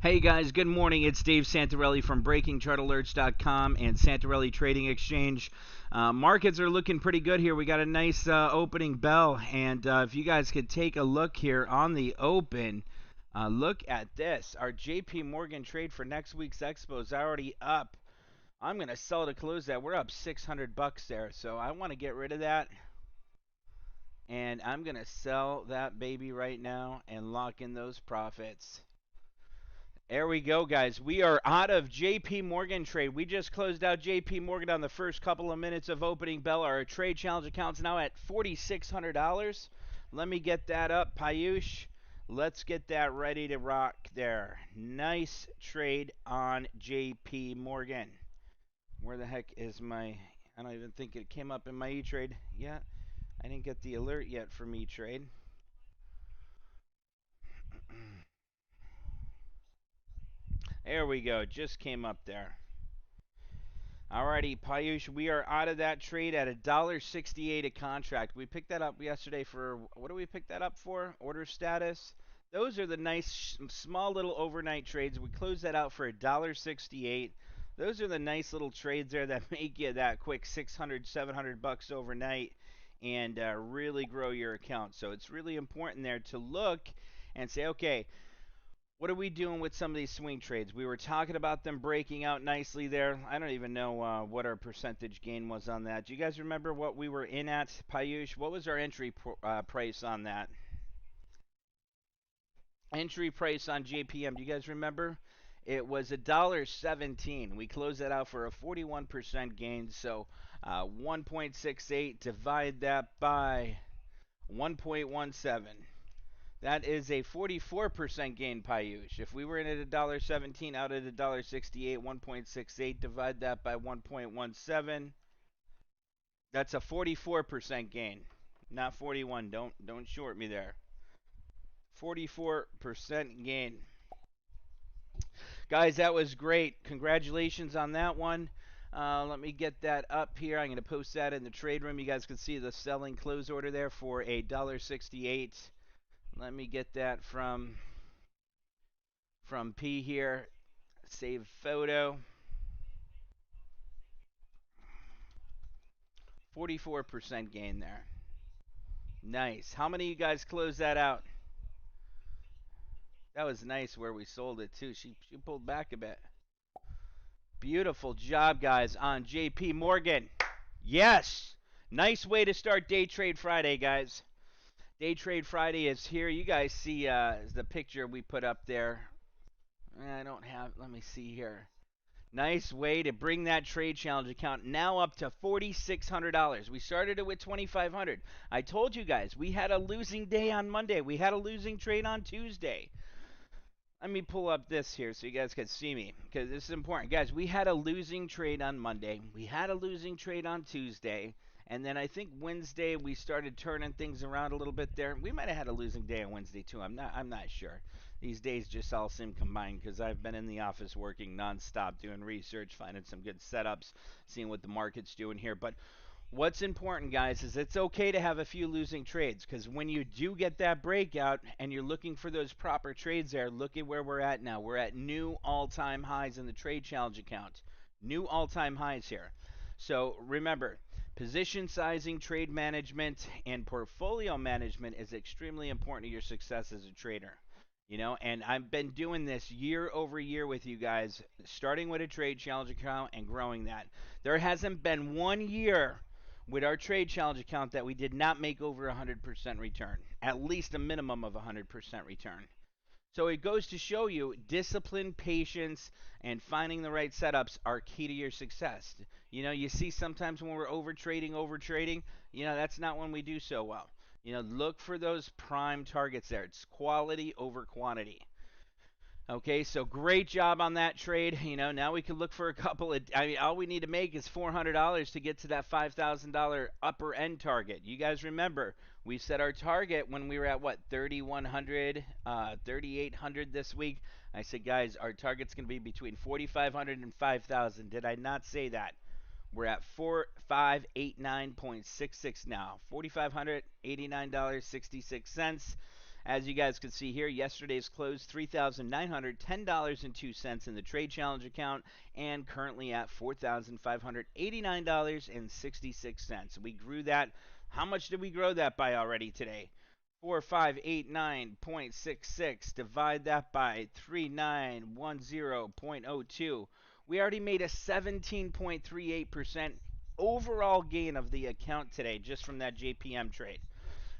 Hey guys, good morning. It's Dave Santarelli from BreakingChartAlerts.com and Santarelli Trading Exchange. Markets are looking pretty good here. We got a nice opening bell, and if you guys could take a look here on the open, look at this. Our JP Morgan trade for next week's expo is already up. I'm gonna sell to close that. We're up 600 bucks there, so I want to get rid of that, and I'm gonna sell that baby right now and lock in those profits. There we go, guys. We are out of JP Morgan trade. We just closed out JP Morgan on the first couple of minutes of opening bell. Our trade challenge account's now at $4,600. Let me get that up, Payush. Let's get that ready to rock there. Nice trade on JP Morgan. Where the heck is my... I don't even think it came up in my E-Trade yet. I didn't get the alert yet from E-Trade. There we go. Just came up there. Alrighty, Payush, we are out of that trade at $1.68 a contract. We picked that up yesterday for, what do we pick that up for? Order status. Those are the nice small little overnight trades. We closed that out for $1.68. Those are the nice little trades there that make you that quick 600, 700 bucks overnight and really grow your account. So it's really important there to look and say, okay, what are we doing with some of these swing trades? We were talking about them breaking out nicely there. I don't even know what our percentage gain was on that. Do you guys remember what we were in at, Payush? What was our entry price on that? Entry price on JPM, do you guys remember? It was $1.17. We closed that out for a 41% gain. So 1.68, divide that by 1.17. That is a 44% gain, Payush. If we were in at $1.17, out at $1.68, 1.68, divide that by 1.17. That's a 44% gain, not 41. Don't short me there. 44% gain. Guys, that was great. Congratulations on that one. Let me get that up here. I'm going to post that in the trade room. You guys can see the selling close order there for a $1.68. Let me get that from P here. Save photo. 44% gain there. Nice. How many of you guys closed that out? That was nice where we sold it too. She pulled back a bit. Beautiful job, guys, on JP Morgan. Yes. Nice way to start Day Trade Friday, guys. Day Trade Friday is here. You guys see the picture we put up there. I don't have, let me see here. Nice way to bring that trade challenge account now up to $4,600. We started it with $2,500. I told you guys we had a losing day on Monday. We had a losing trade on Tuesday. Let me pull up this here so you guys can see me because this is important. Guys, we had a losing trade on Monday. We had a losing trade on Tuesday. And then I think Wednesday we started turning things around a little bit there. We might have had a losing day on Wednesday too. I'm not sure. These days just all seem combined because I've been in the office working nonstop doing research, finding some good setups, seeing what the market's doing here. But what's important, guys, is it's okay to have a few losing trades because when you do get that breakout and you're looking for those proper trades there, look at where we're at now. We're at new all-time highs in the trade challenge account. New all-time highs here. So remember, position sizing, trade management, and portfolio management is extremely important to your success as a trader. You know, and I've been doing this year over year with you guys, starting with a trade challenge account and growing that. There hasn't been 1 year with our trade challenge account that we did not make over 100% return, at least a minimum of 100% return. So it goes to show you discipline, patience, and finding the right setups are key to your success. You know, you see sometimes when we're over trading, you know, that's not when we do so well. You know, look for those prime targets there. It's quality over quantity. Okay, so great job on that trade. You know, now we can look for a couple of, I mean, all we need to make is $400 to get to that $5,000 upper end target. You guys remember, we set our target when we were at what, 3,100, 3,800 this week. I said, guys, our target's going to be between 4,500 and 5,000. Did I not say that? We're at 4589.66 now. $4,589.66. As you guys can see here, yesterday's close $3,910.02 in the trade challenge account, and currently at $4,589.66. We grew that. How much did we grow that by already today? 4589.66. Divide that by 3910.02. We already made a 17.38% overall gain of the account today just from that JPM trade.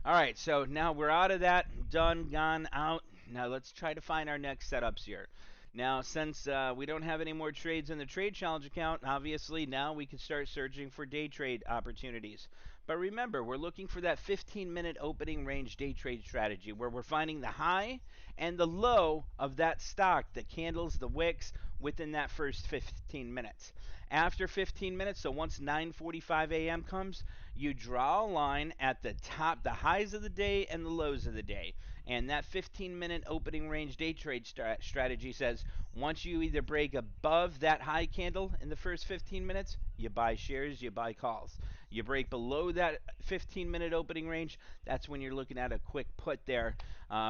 All right, so now we're out of that. Done, gone, out. Now let's try to find our next setups here. Now, since we don't have any more trades in the trade challenge account, obviously now we can start searching for day trade opportunities. But remember, we're looking for that 15-minute opening range day trade strategy where we're finding the high and the low of that stock, the candles, the wicks, within that first 15 minutes. After 15 minutes, so once 9:45 a.m. comes, you draw a line at the top, the highs of the day and the lows of the day. And that 15-minute opening range day trade strategy says once you either break above that high candle in the first 15 minutes, you buy shares, you buy calls. You break below that 15-minute opening range, that's when you're looking at a quick put there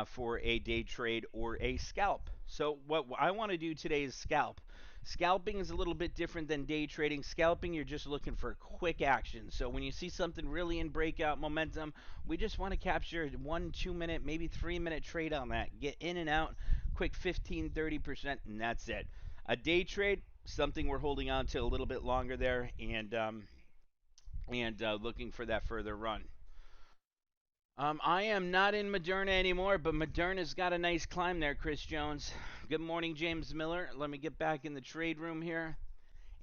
for a day trade or a scalp. So what I want to do today is scalp. Scalping is a little bit different than day trading. Scalping, you're just looking for quick action. So when you see something really in breakout momentum, we just want to capture 1, 2 minute, maybe 3 minute trade on that. Get in and out, quick 15, 30%, and that's it. A day trade, something we're holding on to a little bit longer there, and looking for that further run. I am not in Moderna anymore, but Moderna's got a nice climb there, Chris Jones. Good morning, James Miller. Let me get back in the trade room here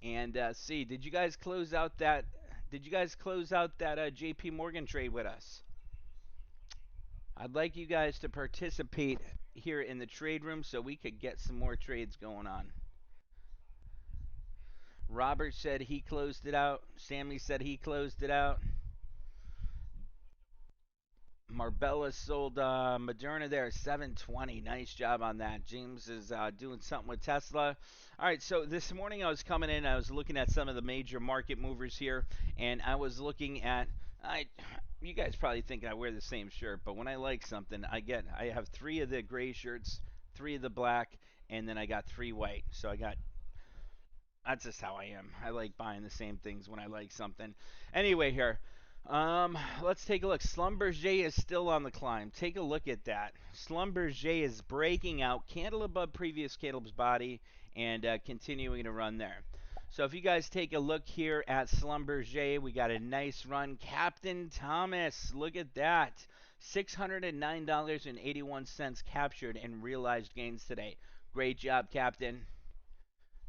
and see. Did you guys close out that? Did you guys close out that JP Morgan trade with us? I'd like you guys to participate here in the trade room so we could get some more trades going on. Robert said he closed it out. Sammy said he closed it out. Marbella sold Moderna there at 720. Nice job on that. James is doing something with Tesla. All right, so this morning I was coming in, I was looking at some of the major market movers here, and I was looking at you guys probably think I wear the same shirt, but when I like something, I have 3 of the gray shirts, 3 of the black, and then I got 3 white. So that's just how I am. I like buying the same things when I like something. Anyway, here, let's take a look. Schlumberger is still on the climb. Take a look at that. Schlumberger is breaking out, candle above previous candle's body, and continuing to run there. So if you guys take a look here at Schlumberger, we got a nice run. Captain Thomas, look at that. $609.81 captured in realized gains today. Great job, Captain.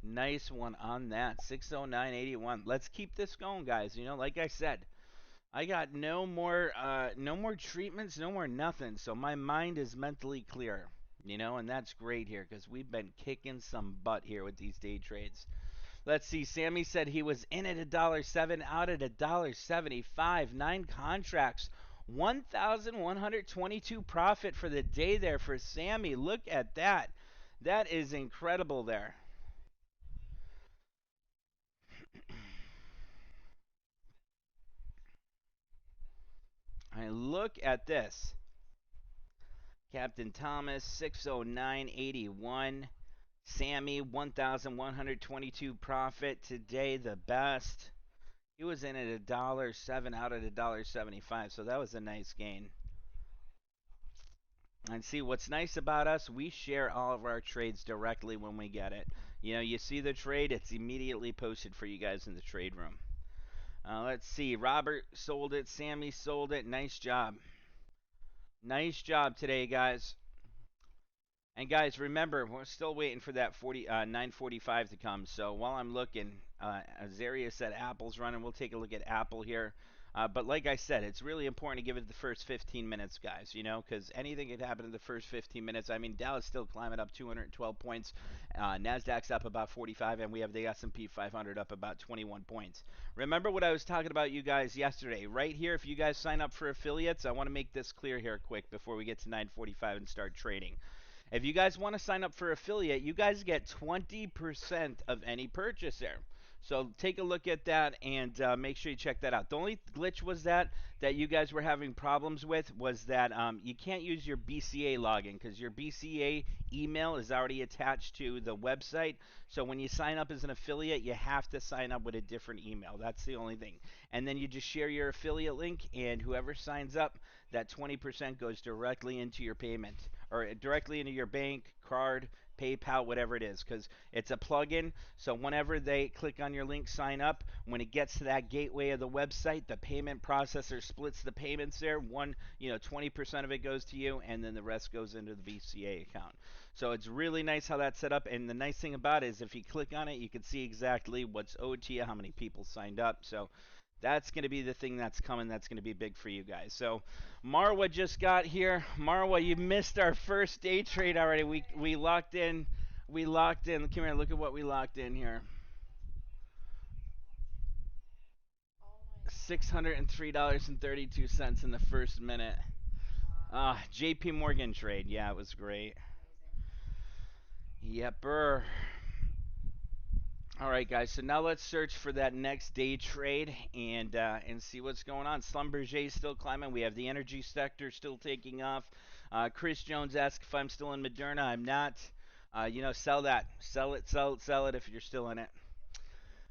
Nice one on that. 609.81. Let's keep this going, guys. You know, like I said, I got no more treatments, no more nothing. So my mind is mentally clear. You know, and that's great here because we've been kicking some butt here with these day trades. Let's see. Sammy said he was in at $1.07, out at $1.75. 9 contracts. 1,122 profit for the day there for Sammy. Look at that. That is incredible there. I look at this. Captain Thomas, 609.81. Sammy, 1,122 profit today, the best. He was in at $1.07, out at $1.75, so that was a nice gain. And see, what's nice about us, we share all of our trades directly when we get it. You know, you see the trade, it's immediately posted for you guys in the trade room. Let's see, Robert sold it, Sammy sold it. Nice job. Nice job today, guys. And guys, remember, we're still waiting for that 9:45 to come. So while I'm looking, Azaria said Apple's running. We'll take a look at Apple here. But like I said, it's really important to give it the first 15 minutes, guys, you know, because anything could happen in the first 15 minutes. I mean, Dow's still climbing up 212 points. Nasdaq's up about 45, and we have the S&P 500 up about 21 points. Remember what I was talking about you guys yesterday. Right here, if you guys sign up for affiliates, I want to make this clear here quick before we get to 9:45 and start trading. If you guys want to sign up for affiliate, you guys get 20% of any purchase there. So take a look at that and make sure you check that out. The only glitch was that you guys were having problems with was that you can't use your BCA login because your BCA email is already attached to the website. So when you sign up as an affiliate, you have to sign up with a different email. That's the only thing. And then you just share your affiliate link, and whoever signs up, that 20% goes directly into your payment or directly into your bank, card, PayPal, whatever it is, because it's a plugin. So whenever they click on your link, sign up, when it gets to that gateway of the website, the payment processor splits the payments there. 20% of it goes to you, and then the rest goes into the VCA account. So it's really nice how that's set up. And the nice thing about it is if you click on it, you can see exactly what's owed to you, how many people signed up. So that's going to be the thing that's coming. That's going to be big for you guys. So Marwa just got here. Marwa, you missed our first day trade already. We locked in. We locked in. Come here. Look at what we locked in here. $603.32 in the first minute. JP Morgan trade. Yeah, it was great. Yepper. All right, guys. So now let's search for that next day trade and see what's going on. Schlumberger is still climbing. We have the energy sector still taking off. Chris Jones asked if I'm still in Moderna. I'm not. Sell that. Sell it. Sell it. Sell it if you're still in it.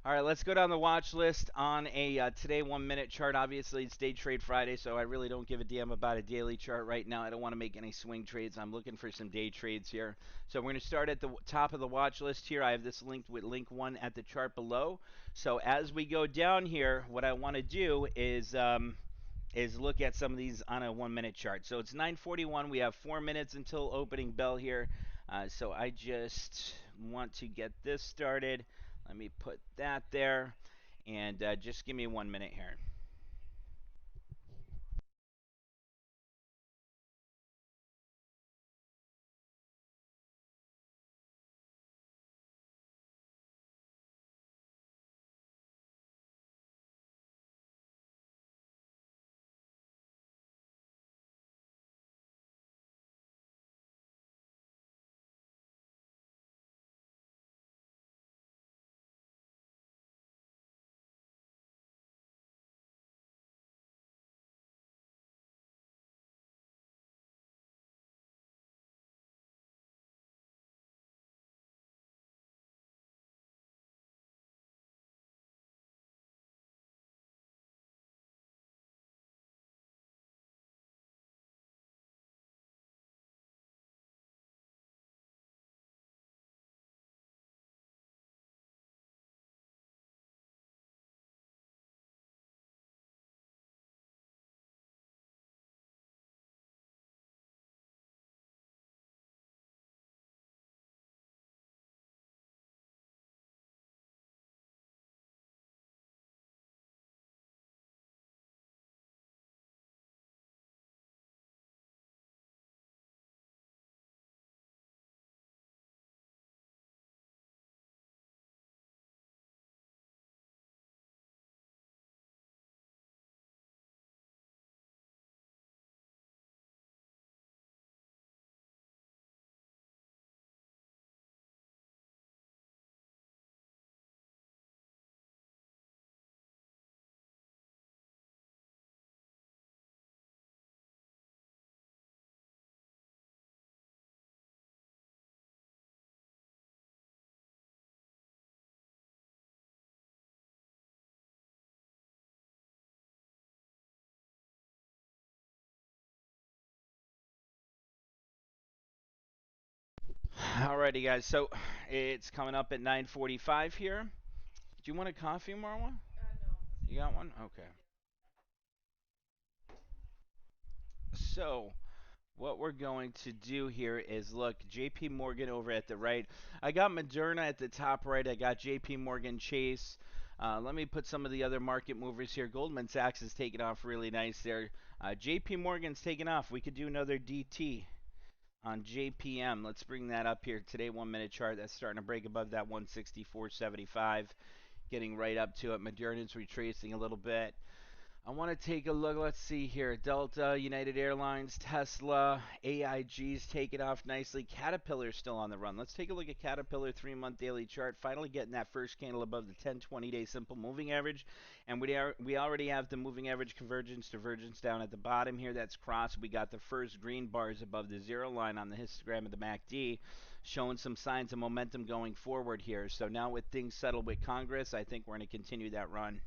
All right, let's go down the watch list on a today 1 minute chart. Obviously, it's day trade Friday, so I really don't give a damn about a daily chart right now. I don't want to make any swing trades. I'm looking for some day trades here. So we're going to start at the top of the watch list here. I have this linked with link 1 at the chart below. So as we go down here, what I want to do is look at some of these on a 1 minute chart. So it's 9:41. We have 4 minutes until opening bell here. So I just want to get this started. Let me put that there, and just give me 1 minute here. Alrighty, guys. So it's coming up at 9:45 here. Do you want a coffee, Marwa? You got one? Okay. So what we're going to do here is look, JP Morgan over at the right. I got Moderna at the top right. I got JP Morgan Chase. Let me put some of the other market movers here. Goldman Sachs is taking off really nice there. JP Morgan's taking off. We could do another DT on JPM. Let's bring that up here. Today 1 minute chart that's starting to break above that 164.75. Getting right up to it. Moderna's retracing a little bit. I want to take a look. Let's see here. Delta, United Airlines, Tesla, AIG's taking off nicely. Caterpillar's still on the run. Let's take a look at Caterpillar 3-month daily chart. Finally getting that first candle above the 10, 20-day simple moving average. And we already have the moving average convergence, divergence down at the bottom here. That's crossed. We got the first green bars above the zero line on the histogram of the MACD, showing some signs of momentum going forward here. So now with things settled with Congress, I think we're going to continue that run.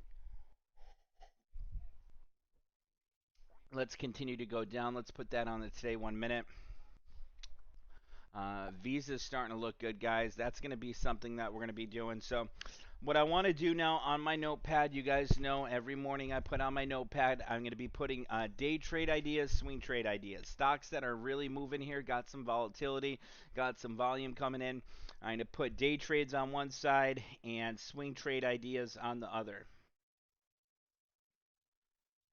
Let's continue to go down. Let's put that on the today 1 minute. Visa's starting to look good, guys. That's going to be something that we're going to be doing. So what I want to do now on my notepad, you guys know every morning I put on my notepad, I'm going to be putting day trade ideas, swing trade ideas. Stocks that are really moving here, got some volatility, got some volume coming in. I'm going to put day trades on one side and swing trade ideas on the other.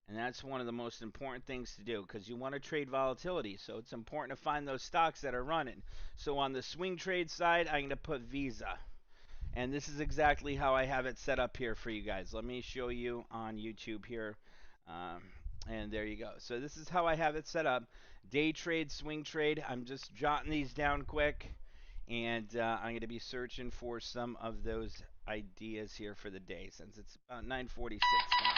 And that's one of the most important things to do because you want to trade volatility. So it's important to find those stocks that are running. So on the swing trade side, I'm going to put Visa. And this is exactly how I have it set up here for you guys. Let me show you on YouTube here. And there you go. So this is how I have it set up. Day trade, swing trade. I'm just jotting these down quick. And I'm going to be searching for some of those ideas here for the day since it's about 9:46 now.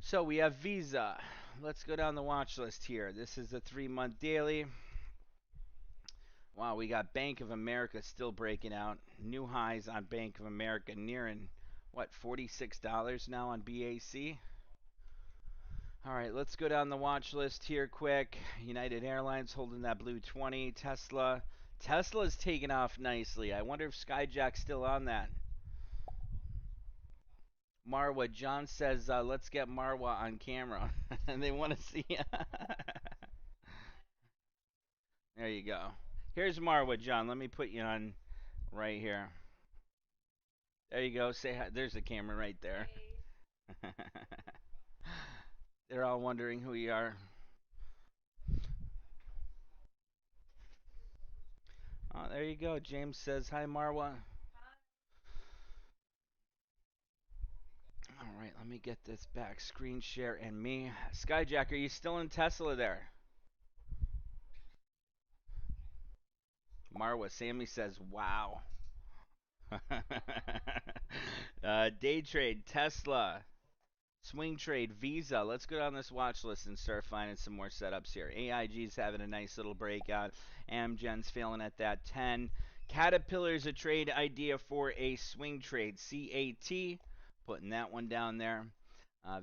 So we have Visa. Let's go down the watch list here. This is a 3-month daily. Wow, we got Bank of America still breaking out. New highs on Bank of America nearing, what, $46 now on BAC? All right, let's go down the watch list here quick. United Airlines holding that blue 20. Tesla. Tesla's taking off nicely. I wonder if Skyjack's still on that. Marwa, John says, let's get Marwa on camera. And they want to see. There you go. Here's Marwa, John. Let me put you on right here. There you go. Say hi. There's the camera right there. They're all wondering who you are. Oh, there you go. James says, hi, Marwa. All right, let me get this back. Screen share and me. Skyjack, are you still in Tesla there? Marwa, Sammy says, wow. Day trade, Tesla. Swing trade, Visa. Let's go down this watch list and start finding some more setups here. AIG's having a nice little breakout. Amgen's failing at that 10. Caterpillar's a trade idea for a swing trade. CAT, putting that one down there.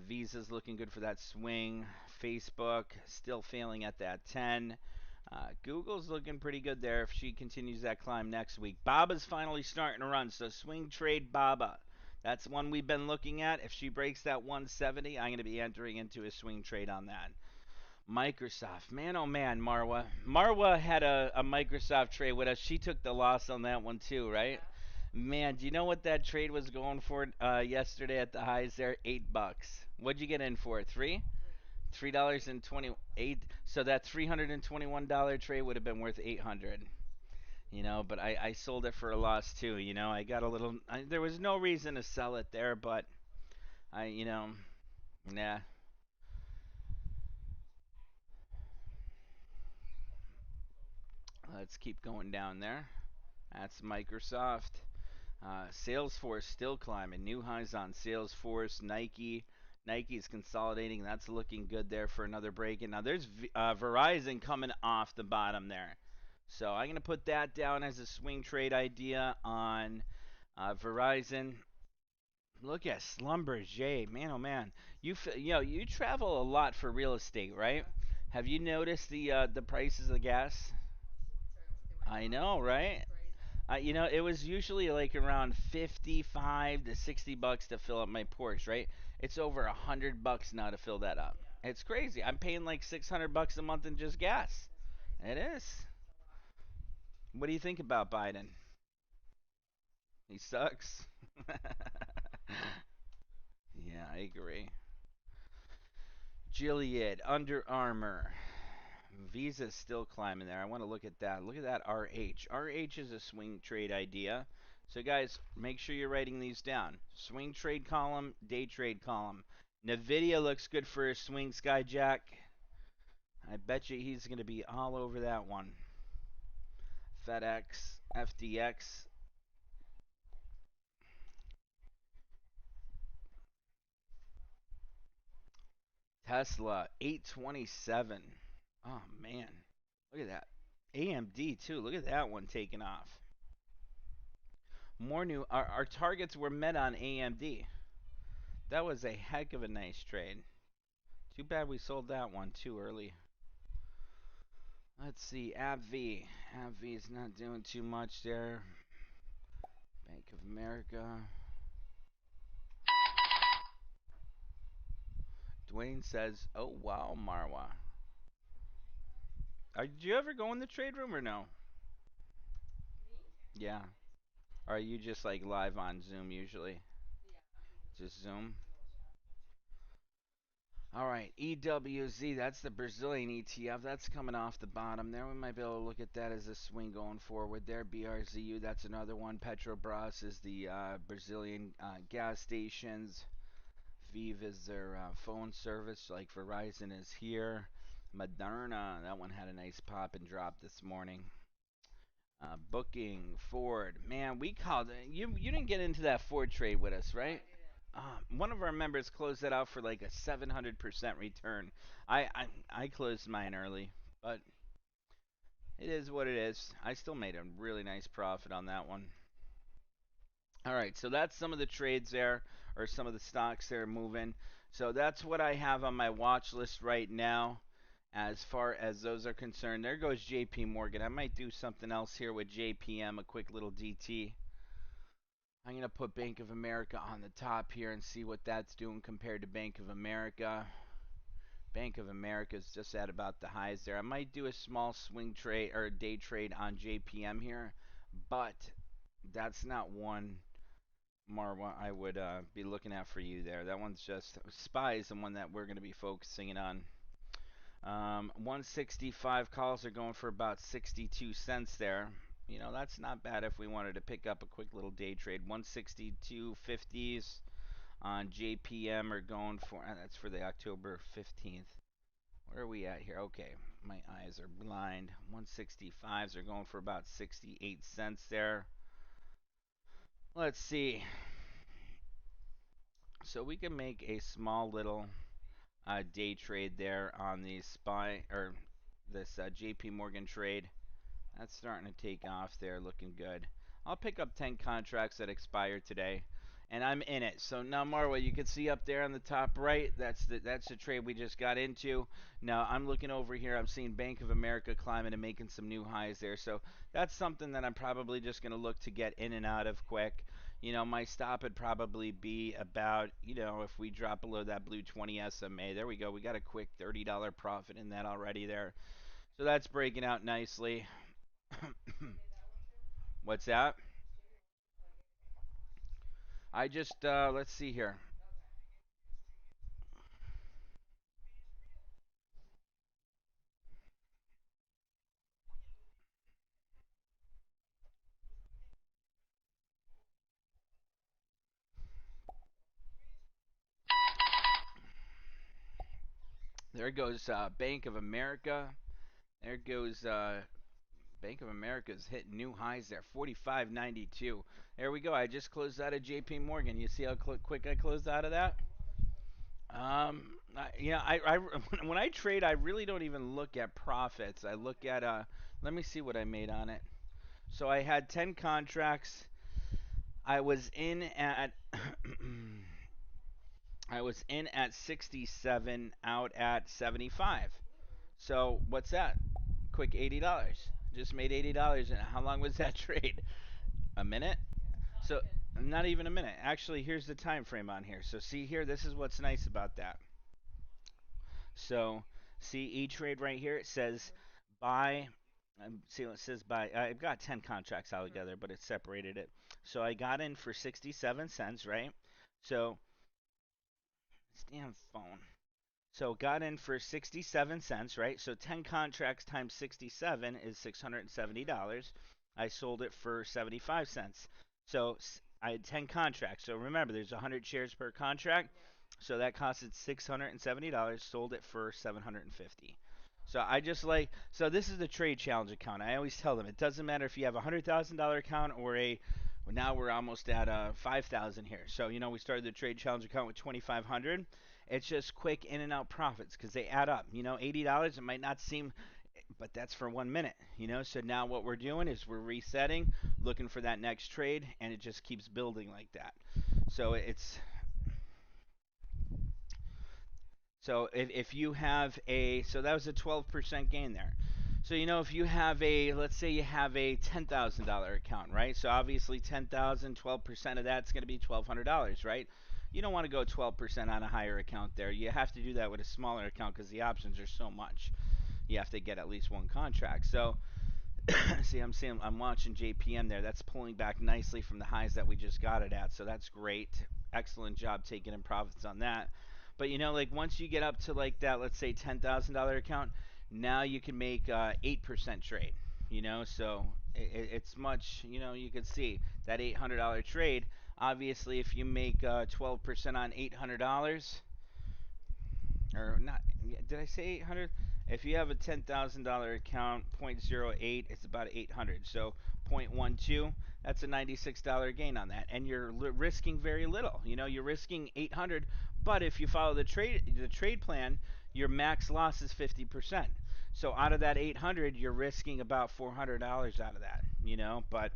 Visa's looking good for that swing. Facebook still failing at that 10. Google's looking pretty good there if she continues that climb next week. Baba's finally starting to run, so swing trade Baba. That's one we've been looking at. If she breaks that 170, I'm going to be entering into a swing trade on that. Microsoft. Man, oh man, Marwa. Marwa had a Microsoft trade with us. She took the loss on that one too, right? Man, do you know what that trade was going for yesterday at the highs there? $8. What'd you get in for? Three? $3.28. So that $321 trade would have been worth 800. But I sold it for a loss too. I got a little. There was no reason to sell it there, but nah. Let's keep going down there. That's Microsoft. Salesforce still climbing. New highs on Salesforce. Nike. Nike's consolidating. That's looking good there for another break. And now there's Verizon coming off the bottom there. So I'm going to put that down as a swing trade idea on Verizon. Look at Schlumberger, man, oh man. You travel a lot for real estate, right? Have you noticed the prices of gas? I know, right? It was usually like around 55 to 60 bucks to fill up my Porsche, right? It's over $100 now to fill that up. It's crazy. I'm paying like 600 bucks a month in just gas. It is. What do you think about Biden? He sucks. Yeah, I agree. Gilead, Under Armour. Visa's still climbing there. I want to look at that. Look at that RH. RH is a swing trade idea. So guys, make sure you're writing these down. Swing trade column, day trade column. Nvidia looks good for a swing, Skyjack. I bet you he's going to be all over that one. FedEx, FDX. Tesla, 827. Oh, man. Look at that. AMD, too. Look at that one taking off. More new. Our targets were met on AMD. That was a heck of a nice trade. Too bad we sold that one too early. Let's see. AbbVie. AbbVie's not doing too much there. Bank of America. Dwayne says, oh, wow, Marwa. Did you ever go in the trade room or no? Yeah. Or are you just like live on Zoom usually? Just Zoom? All right, EWZ, that's the Brazilian ETF. That's coming off the bottom there. We might be able to look at that as a swing going forward there. BRZU, that's another one. Petrobras is the Brazilian gas stations. Vive is their phone service, like Verizon is here. Moderna, that one had a nice pop and drop this morning. Booking, Ford. Man, we called it. You didn't get into that Ford trade with us, right? One of our members closed that out for like a 700% return. I closed mine early, but it is what it is. I still made a really nice profit on that one. All right, so that's some of the trades there, or some of the stocks that are moving. So that's what I have on my watch list right now as far as those are concerned. There goes JP Morgan. I might do something else here with JPM, a quick little DT. I'm going to put Bank of America on the top here and see what that's doing compared to Bank of America. Bank of America is just at about the highs there. I might do a small swing trade or day trade on JPM here, but that's not one, Marwa, I would be looking at for you there. That one's just SPY is the one that we're going to be focusing on. 165 calls are going for about 62 cents there. You know, that's not bad if we wanted to pick up a quick little day trade. 162.50s on JPM are going for, that's for the October 15th. Where are we at here? Okay, my eyes are blind. 165s are going for about 68 cents there. Let's see. So we can make a small little day trade there on the SPY or this JP Morgan trade. That's starting to take off there, looking good. I'll pick up 10 contracts that expire today, and I'm in it. So now, Marwa, you can see up there on the top right, that's the trade we just got into. Now I'm looking over here. I'm seeing Bank of America climbing and making some new highs there. So that's something that I'm probably just going to look to get in and out of quick. You know, my stop would probably be about, you know, if we drop below that blue 20 SMA. There we go. We got a quick $30 profit in that already there. So that's breaking out nicely. What's that? I just, let's see here. There goes Bank of America. There goes Bank of America's hitting new highs there, 45.92. There we go. I just closed out of JP Morgan. You see how quick I closed out of that? When I trade, I really don't even look at profits. I look at let me see what I made on it. So I had 10 contracts. I was in at I was in at 67, out at 75. So what's that? Quick $80. Just made $80. And how long was that trade? A minute? So not even a minute. Actually, here's the time frame on here. So see here, this is what's nice about that. So see E-Trade right here. It says buy. See what it says buy. I've got 10 contracts altogether, but it separated it. So I got in for 67 cents, right? So this damn phone. So got in for 67 cents, right? So 10 contracts times 67 is $670. I sold it for 75 cents. So I had 10 contracts. So remember, there's 100 shares per contract. So that costed $670, sold it for 750. So I just like so this is the trade challenge account. I always tell them it doesn't matter if you have a $100,000 account or a well, now we're almost at 5,000 here. So we started the trade challenge account with 2,500. It's just quick in and out profits because they add up. $80 it might not seem, but that's for 1 minute. So now what we're doing is we're resetting, looking for that next trade, and it just keeps building like that. So it's So if you have so that was a 12% gain there. So if you have let's say you have a $10,000 account, right? So obviously 10,000, 12% of that's going to be $1,200, right? You don't want to go 12% on a higher account there. You have to do that with a smaller account because the options are so much. You have to get at least one contract. So see, I'm watching JPM there. That's pulling back nicely from the highs that we just got it at. So that's great. Excellent job taking in profits on that. But like once you get up to like that, let's say $10,000 account, now you can make 8% trade. So it's much. You can see that $800 trade. Obviously, if you make 12% on $800, or not, did I say 800? If you have a $10,000 account, 0.08, it's about 800. So 0.12, that's a $96 gain on that, and you're risking very little. You're risking 800, but if you follow the trade plan, your max loss is 50%. So out of that 800, you're risking about $400 out of that. But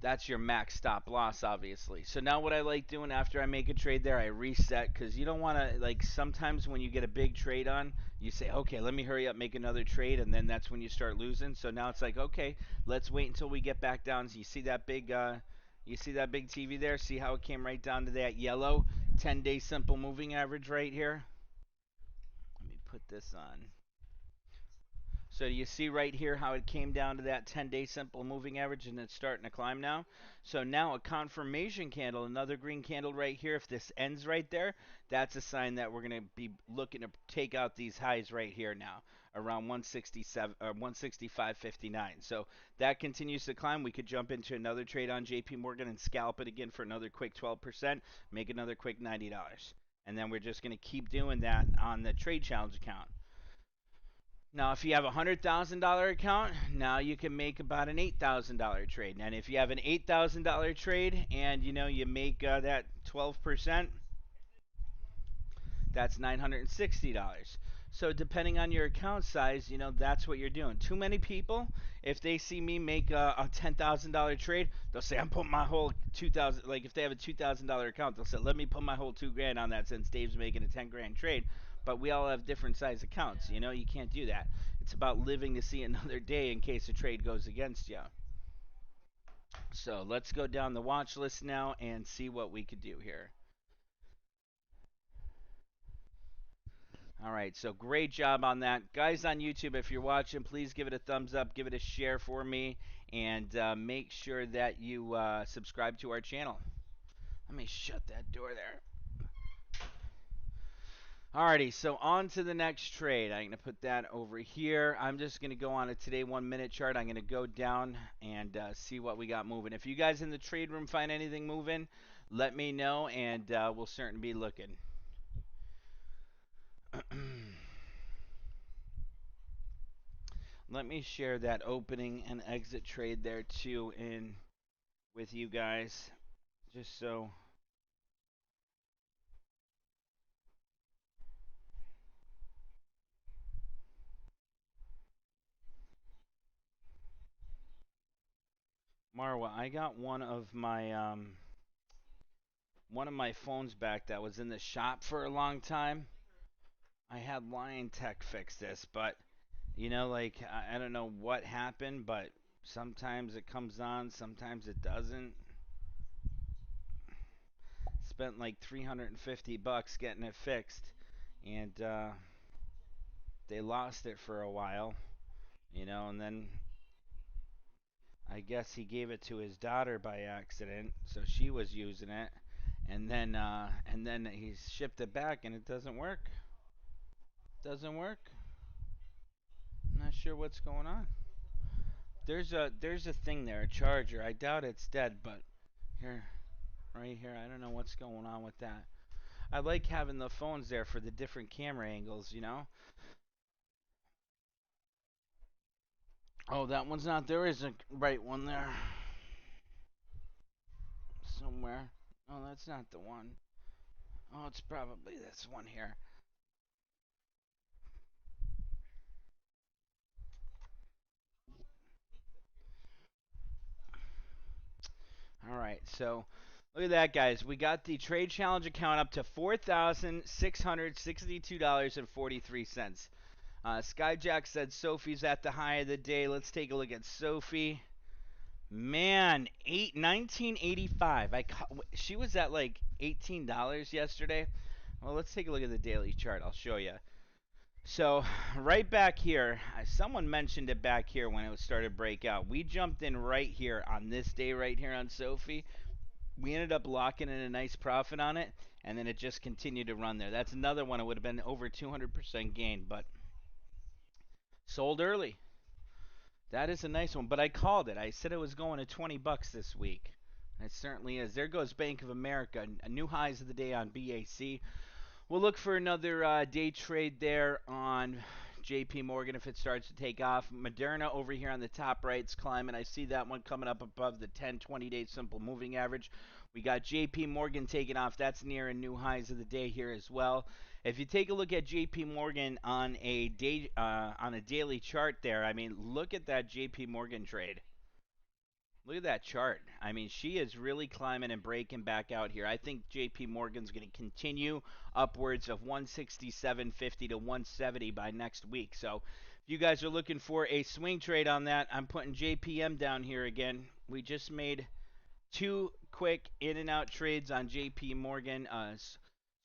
that's your max stop loss, obviously. So now what I like doing after I make a trade there, I reset because you don't want to, like, sometimes when you get a big trade on, you say, okay, let me hurry up, make another trade, and then that's when you start losing. So now it's like, okay, let's wait until we get back down. So you see that big TV there? See how it came right down to that yellow 10-day simple moving average right here? Let me put this on. So you see right here how it came down to that 10-day simple moving average and it's starting to climb now. So now a confirmation candle, another green candle right here. If this ends right there, that's a sign that we're going to be looking to take out these highs right here now around 167 or 165.59. So that continues to climb. We could jump into another trade on JP Morgan and scalp it again for another quick 12%, make another quick $90. And then we're just going to keep doing that on the trade challenge account. Now, if you have a $100,000 account, now you can make about an $8,000 trade. And if you have an $8,000 trade and you make that 12%, that's $960. So depending on your account size, that's what you're doing. Too many people, if they see me make a $10,000 trade, they'll say I'm putting my whole 2,000. Like if they have a $2,000 account, they'll say let me put my whole 2 grand on that since Dave's making a 10 grand trade. But we all have different size accounts. You can't do that. It's about living to see another day in case a trade goes against you. So let's go down the watch list now and see what we could do here. All right, so great job on that. Guys on YouTube, if you're watching, please give it a thumbs up, give it a share for me, and make sure that you subscribe to our channel. Let me shut that door there. Alrighty, so on to the next trade. I'm going to put that over here. I'm just going to go on a today 1 minute chart. I'm going to go down and see what we got moving. If you guys in the trade room find anything moving, let me know, and we'll certainly be looking. Let me share that opening and exit trade there too in with you guys, just so. Marwa, I got one of my phones back that was in the shop for a long time. I had Lion Tech fix this, but like I don't know what happened, but sometimes it comes on, sometimes it doesn't. Spent like $350 getting it fixed, and they lost it for a while, and then I guess he gave it to his daughter by accident, so she was using it, and then he shipped it back, and it doesn't work. Doesn't work. Not sure what's going on. There's a thing there, a charger. I doubt it's dead, but here. right here. I don't know what's going on with that. I like having the phones there for the different camera angles, you know? Oh, that one's not. There is a right one there. Somewhere. Oh, that's not the one. Oh, it's probably this one here. All right, so look at that, guys. We got the trade challenge account up to $4,662.43. Skyjack said Sophie's at the high of the day. Let's take a look at Sophie. Man, 1985. She was at like $18 yesterday. Well, let's take a look at the daily chart. I'll show you. So right back here, someone mentioned it back here when it started to break out. We jumped in right here on this day right here on Sophie. We ended up locking in a nice profit on it, and then it just continued to run there. That's another one. It would have been over 200% gain, but sold early. That is a nice one, but I called it. I said it was going to 20 bucks this week. It certainly is. There goes Bank of America. New highs of the day on BAC. We'll look for another day trade there on JP Morgan if it starts to take off. Moderna over here on the top right is climbing. I see that one coming up above the 10, 20-day simple moving average. We got JP Morgan taking off. That's near a new highs of the day here as well. If you take a look at JP Morgan on a daily chart there, I mean, look at that JP Morgan trade. Look at that chart. I mean, she is really climbing and breaking back out here. I think JP Morgan's going to continue upwards of 167.50 to 170 by next week. So, if you guys are looking for a swing trade on that, I'm putting JPM down here again. We just made two quick in and out trades on JP Morgan,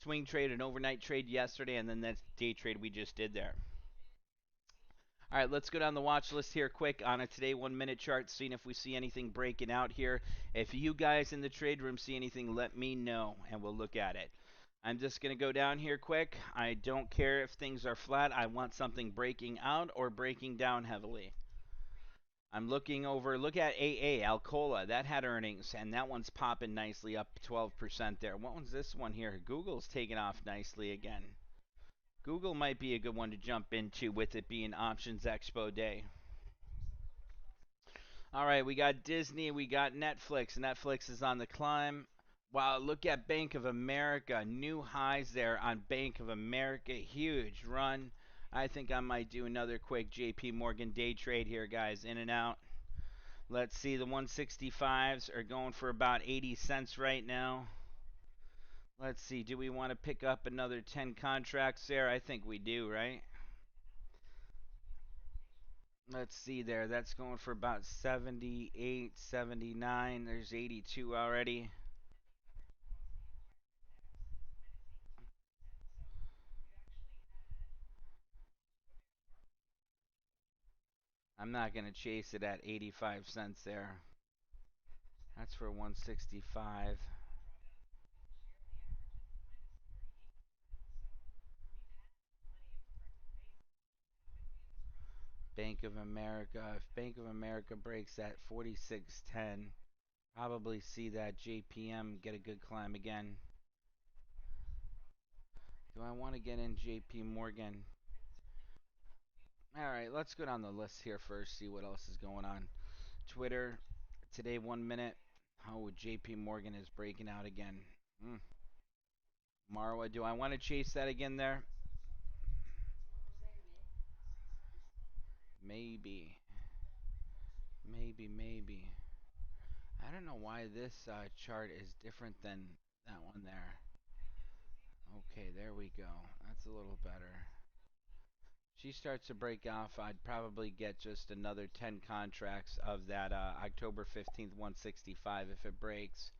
swing trade, an overnight trade yesterday, and then that day trade we just did there. All right, let's go down the watch list here quick on a today 1 minute chart, seeing if we see anything breaking out here. If you guys in the trade room see anything, let me know and we'll look at it. I'm just going to go down here quick. I don't care if things are flat. I want something breaking out or breaking down heavily. I'm looking over, look at AA, Alcoa. That had earnings, and that one's popping nicely up 12% there. What one's this one here? Google's taking off nicely again. Google might be a good one to jump into with it being Options Expo Day. All right, we got Disney, we got Netflix. Netflix is on the climb. Wow, look at Bank of America. New highs there on Bank of America. Huge run. I think I might do another quick JP Morgan day trade here, guys. In and out. Let's see, the 165s are going for about 80 cents right now. Let's see, do we want to pick up another 10 contracts there? I think we do, right? Let's see there. That's going for about 78, 79. There's 82 already. I'm not going to chase it at 85 cents there. That's for 165. Bank of America. If Bank of America breaks that 46.10, probably see that JPM get a good climb again. Do I want to get in JP Morgan? All right, let's go down the list here first, see what else is going on. Twitter, today 1 minute. Oh, JP Morgan is breaking out again. Mm. Marwa, do I want to chase that again there? Maybe. Maybe. I don't know why this chart is different than that one there. Okay, there we go. That's a little better. She starts to break off, I'd probably get just another 10 contracts of that October 15th 165 if it breaks.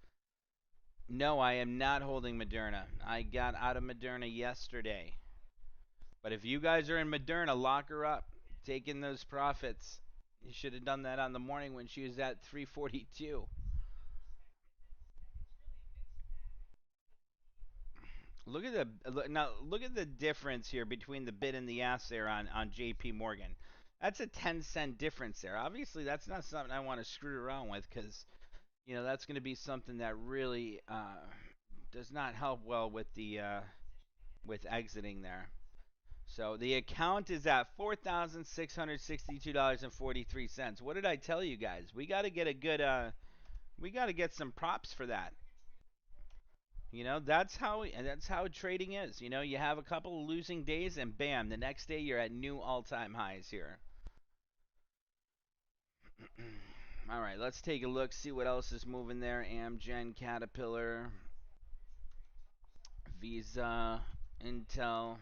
No, I am not holding Moderna. I got out of Moderna yesterday. But if you guys are in Moderna, lock her up. Take in those profits. You should have done that on the morning when she was at 342. Look at the difference here between the bid and the ask there on JP Morgan. That's a 10-cent difference there. Obviously, that's not something I want to screw around with because That's going to be something that really does not help well with the with exiting there. So the account is at $4,662.43. What did I tell you guys? We got to get a good we got to get some props for that. That's how trading is. You have a couple of losing days and bam, the next day you're at new all-time highs here. All right, let's take a look, see what else is moving there. Amgen, Caterpillar, Visa, Intel.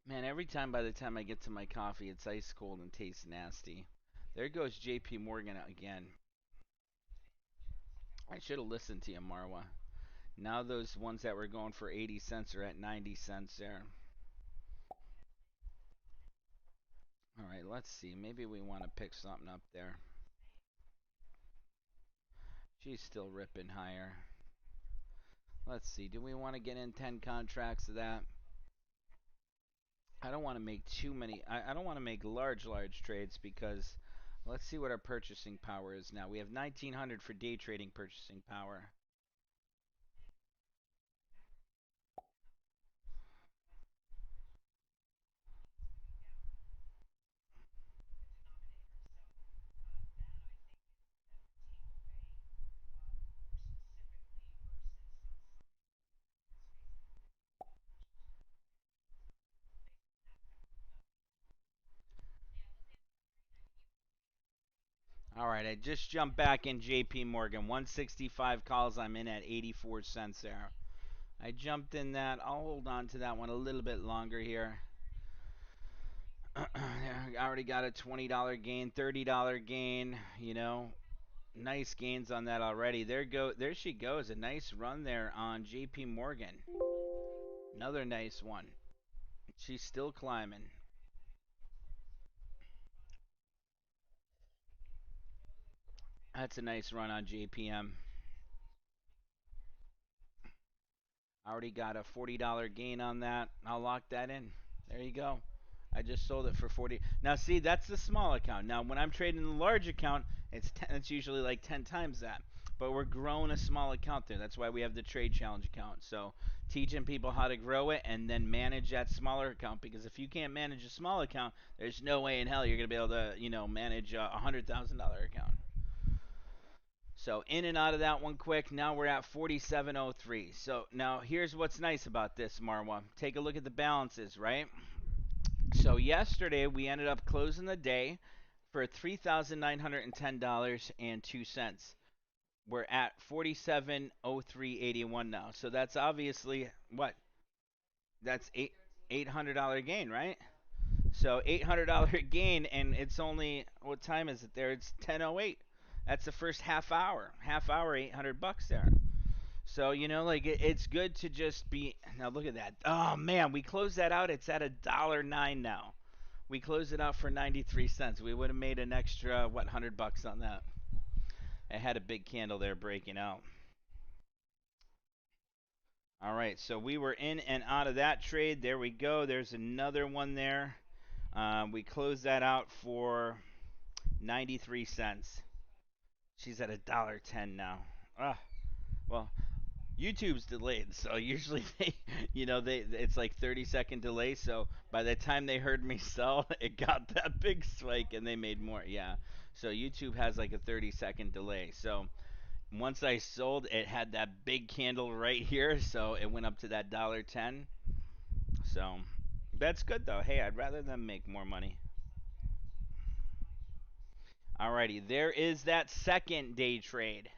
Man, every time by the time I get to my coffee, it's ice cold and tastes nasty. There goes JP Morgan again. I should have listened to you, Marwa. Now those ones that were going for 80 cents are at 90 cents there. All right, let's see. Maybe we want to pick something up there. She's still ripping higher. Let's see. Do we want to get in 10 contracts of that? I don't want to make too many. I don't want to make large trades because let's see what our purchasing power is now. We have 1900 for day trading purchasing power. All right, I just jumped back in JP Morgan. 165 calls. I'm in at 84 cents there. I jumped in that. I'll hold on to that one a little bit longer here. I already got a $20 gain, $30 gain, Nice gains on that already. There she goes. A nice run there on JP Morgan. Another nice one. She's still climbing. That's a nice run on JPM. I already got a $40 gain on that. I'll lock that in. There you go. I just sold it for 40. Now see, that's the small account. Now when I'm trading the large account, it's usually like 10 times that. But we're growing a small account there. That's why we have the trade challenge account. So teaching people how to grow it and then manage that smaller account, because if you can't manage a small account, there's no way in hell you're going to be able to, manage a $100,000 account. So in and out of that one quick. Now we're at 47.03. So now here's what's nice about this, Marwa. Take a look at the balances, right? So yesterday we ended up closing the day for $3,910.02. We're at 47.0381 now. So that's obviously what? That's $800 gain, right? So $800 gain, and it's only, what time is it there? It's 10:08. That's the first half hour. Half hour, $800 there. So like it's good to just be. Now look at that. Oh man, we closed that out. It's at $1.09 now. We closed it out for 93 cents. We would have made an extra $100 on that. It had a big candle there breaking out. All right, so we were in and out of that trade. There we go. There's another one there. We closed that out for 93 cents. She's at $1.10 now. Ah, well, YouTube's delayed, so usually it's like 30-second delay. So by the time they heard me sell, it got that big spike and they made more. Yeah. So YouTube has like a 30-second delay. So once I sold, it had that big candle right here, so it went up to that $1.10. So that's good though. Hey, I'd rather them make more money. Alrighty, there is that second day trade.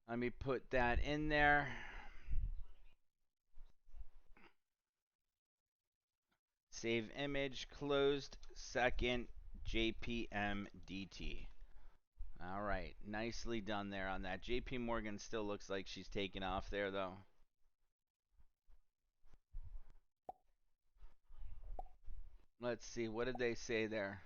Let me put that in there. Save image, closed, second JPM DT. All right, nicely done there on that. JP Morgan still looks like she's taking off there though. Let's see, what did they say there?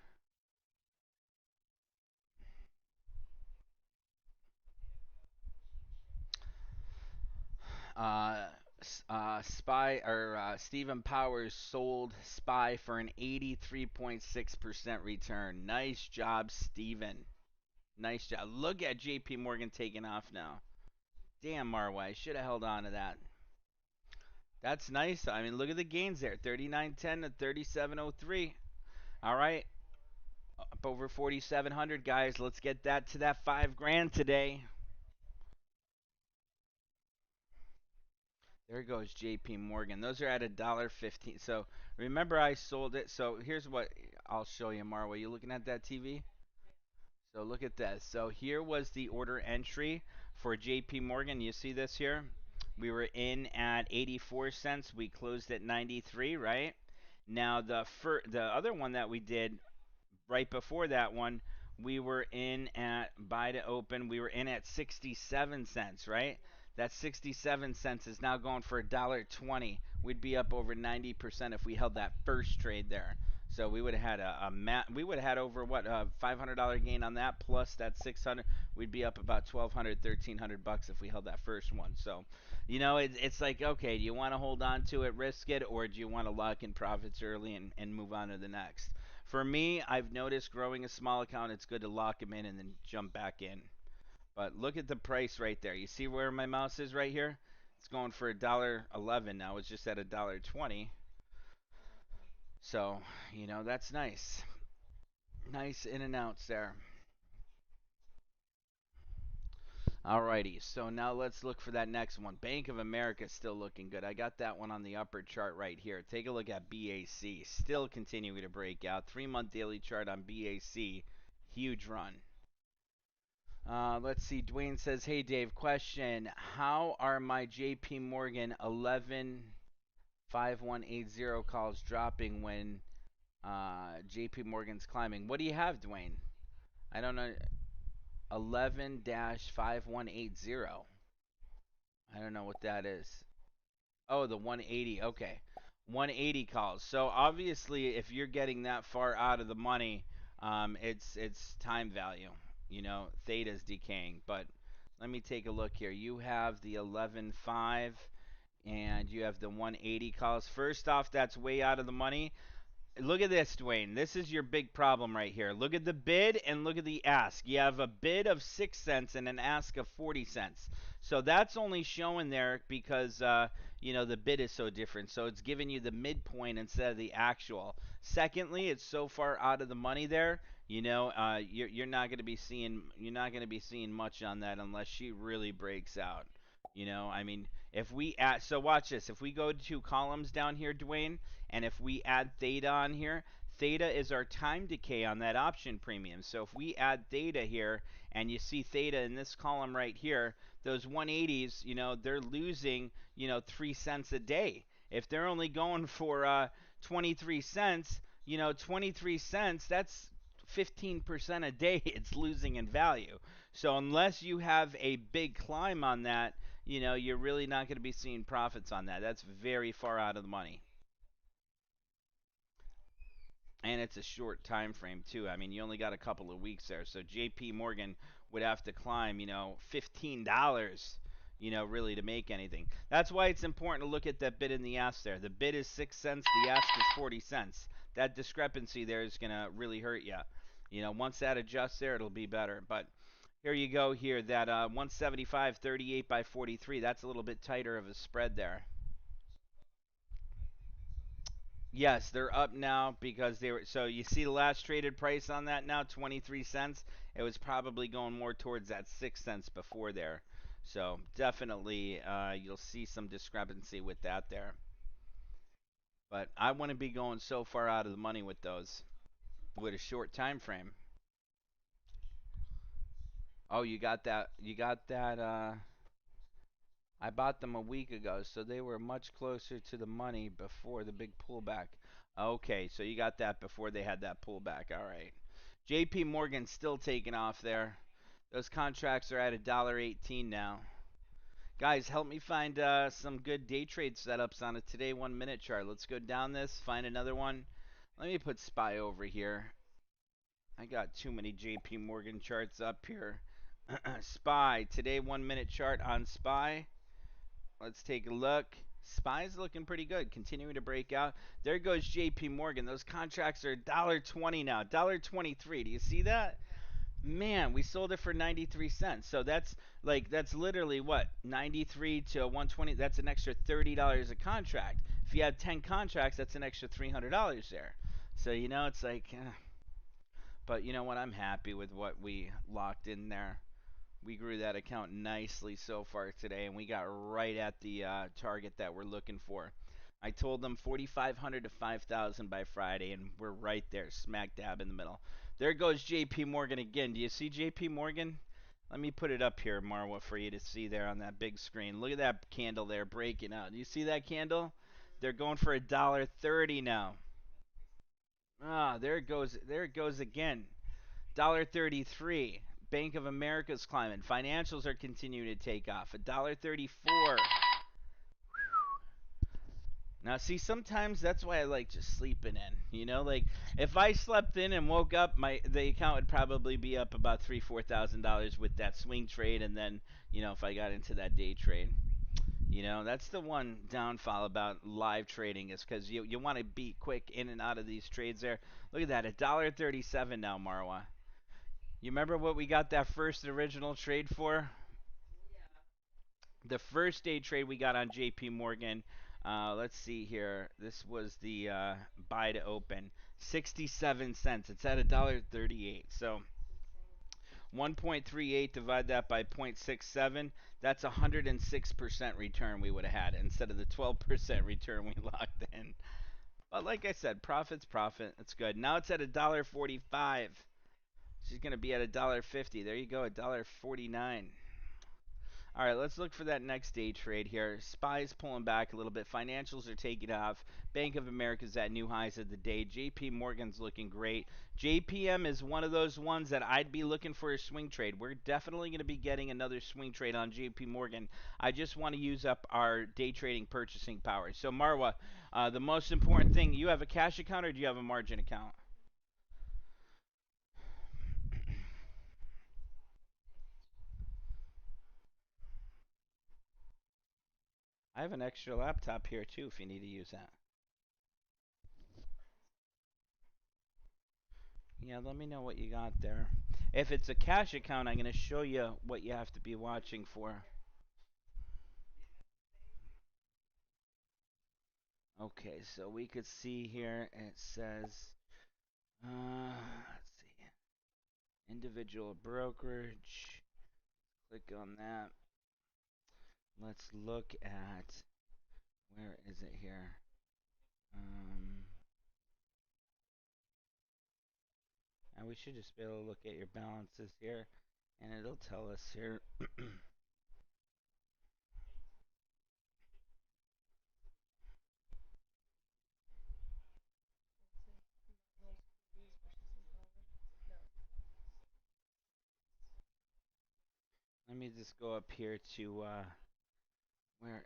Stephen Powers sold SPY for an 83.6% return. Nice job, Stephen. Nice job. Look at JP Morgan taking off now. Damn, Marwa, I should have held on to that. That's nice. I mean, look at the gains there. 39.10 to 37.03. All right. Up over 4,700, guys. Let's get that to that 5 grand today. There goes JP Morgan. Those are at $1.15. So remember I sold it. So here's what I'll show you, Marwa. You looking at that TV? So look at this. So here was the order entry for JP Morgan. You see this here? We were in at 84 cents. We closed at 93, right? Now the other one that we did right before that one, we were in at buy to open. We were in at 67 cents, right? That 67 cents is now going for $1.20. We'd be up over 90% if we held that first trade there. So we would have had we would have had over what $500 gain on that plus that 600. We'd be up about 1,200, 1,300 bucks if we held that first one. So, it's like, okay, do you want to hold on to it, risk it, or do you want to lock in profits early and move on to the next? For me, I've noticed growing a small account, it's good to lock them in and then jump back in. But look at the price right there. You see where my mouse is right here? It's going for $1.11 now. It's just at $1.20. So, that's nice. Nice in and outs there. Alrighty, so now let's look for that next one. Bank of America is still looking good. I got that one on the upper chart right here. Take a look at BAC. Still continuing to break out. 3-month daily chart on BAC. Huge run. Let's see. Dwayne says, "Hey Dave, question: how are my J.P. Morgan 115180 calls dropping when J.P. Morgan's climbing?" What do you have, Dwayne? I don't know. 11-5180. I don't know what that is. Oh, the 180. Okay. 180 calls. So obviously, if you're getting that far out of the money, it's time value. Theta's decaying. But let me take a look here. You have the 11.5 and you have the 180 calls. First off, that's way out of the money. Look at this, Dwayne. This is your big problem right here. Look at the bid and look at the ask. You have a bid of 6 cents and an ask of 40 cents. So that's only showing there because the bid is so different. So it's giving you the midpoint instead of the actual. Secondly, it's so far out of the money there. You're not going to be seeing much on that unless she really breaks out. I mean, if we add, so watch this. If we go to columns down here, Dwayne, and if we add theta on here, theta is our time decay on that option premium. So if we add theta here, and you see theta in this column right here, those 180s, they're losing, 3 cents a day. If they're only going for 23 cents, 23 cents, that's 15% a day it's losing in value. So unless you have a big climb on that, you're really not going to be seeing profits on that. That's very far out of the money. And it's a short time frame too. I mean, you only got a couple of weeks there. So JP Morgan would have to climb, $15, really to make anything. That's why it's important to look at that bid and the ask there. The bid is 6 cents, the ask is 40 cents. That discrepancy there is going to really hurt you. Once that adjusts there, it'll be better. But here you go here, that 175.38 by 43. That's a little bit tighter of a spread there. Yes, they're up now because they were. So you see the last traded price on that now, 23 cents. It was probably going more towards that 6 cents before there. So definitely, you'll see some discrepancy with that there. But I wouldn't be going so far out of the money with those with a short time frame. Oh, you got that? You got that? I bought them a week ago, so they were much closer to the money before the big pullback. Okay, so you got that before they had that pullback. All right. JP Morgan still taking off there. Those contracts are at $1.18 now. Guys, help me find some good day trade setups on a today 1-minute chart. Let's go down this, find another one. Let me put SPY over here. I got too many JP Morgan charts up here. SPY, today 1-minute chart on SPY. Let's take a look. SPY's looking pretty good, continuing to break out. There goes JP Morgan. Those contracts are $1.20 now, $1.23. Do you see that? Man, we sold it for 93 cents. So that's literally what? 93 to 120. That's an extra $30 a contract. If you have 10 contracts, that's an extra $300 there. So, it's like but you know what? I'm happy with what we locked in there. We grew that account nicely so far today, and we got right at the target that we're looking for. I told them 4,500 to 5,000 by Friday, and we're right there, smack dab in the middle. There goes JP Morgan again. Do you see JP Morgan? Let me put it up here, Marwa, for you to see there on that big screen. Look at that candle there breaking out. Do you see that candle? They're going for $1.30 now. Ah, there it goes. There it goes again. $1.33. Bank of America's climbing. Financials are continuing to take off. $1.34. Now, see, sometimes that's why I like just sleeping in. Like if I slept in and woke up, the account would probably be up about $3,000-$4,000 with that swing trade, and then if I got into that day trade. That's the one downfall about live trading is because you want to be quick in and out of these trades there. Look at that, $1.37 now, Marwa. You remember what we got that first original trade for? The first day trade we got on JP Morgan. Let's see here. This was the buy to open. 67 cents. It's at $1.38. So 1.38, divide that by 0.67. That's 106% return we would have had instead of the 12% return we locked in. But like I said, profit's profit. It's good. Now it's at $1.45. She's going to be at $1.50. There you go, $1.49. All right, let's look for that next day trade here. SPY's pulling back a little bit. Financials are taking off. Bank of America's at new highs of the day. JP Morgan's looking great. JPM is one of those ones that I'd be looking for a swing trade. We're definitely going to be getting another swing trade on JP Morgan. I just want to use up our day trading purchasing power. So Marwa, the most important thing, you have a cash account or do you have a margin account? I have an extra laptop here too if you need to use that. Yeah, let me know what you got there. If it's a cash account, I'm going to show you what you have to be watching for. Okay, so we could see here it says, let's see, individual brokerage. Click on that. Let's look at, where is it here? Um, and we should just be able to look at your balances here, and it'll tell us here. Let me just go up here to, where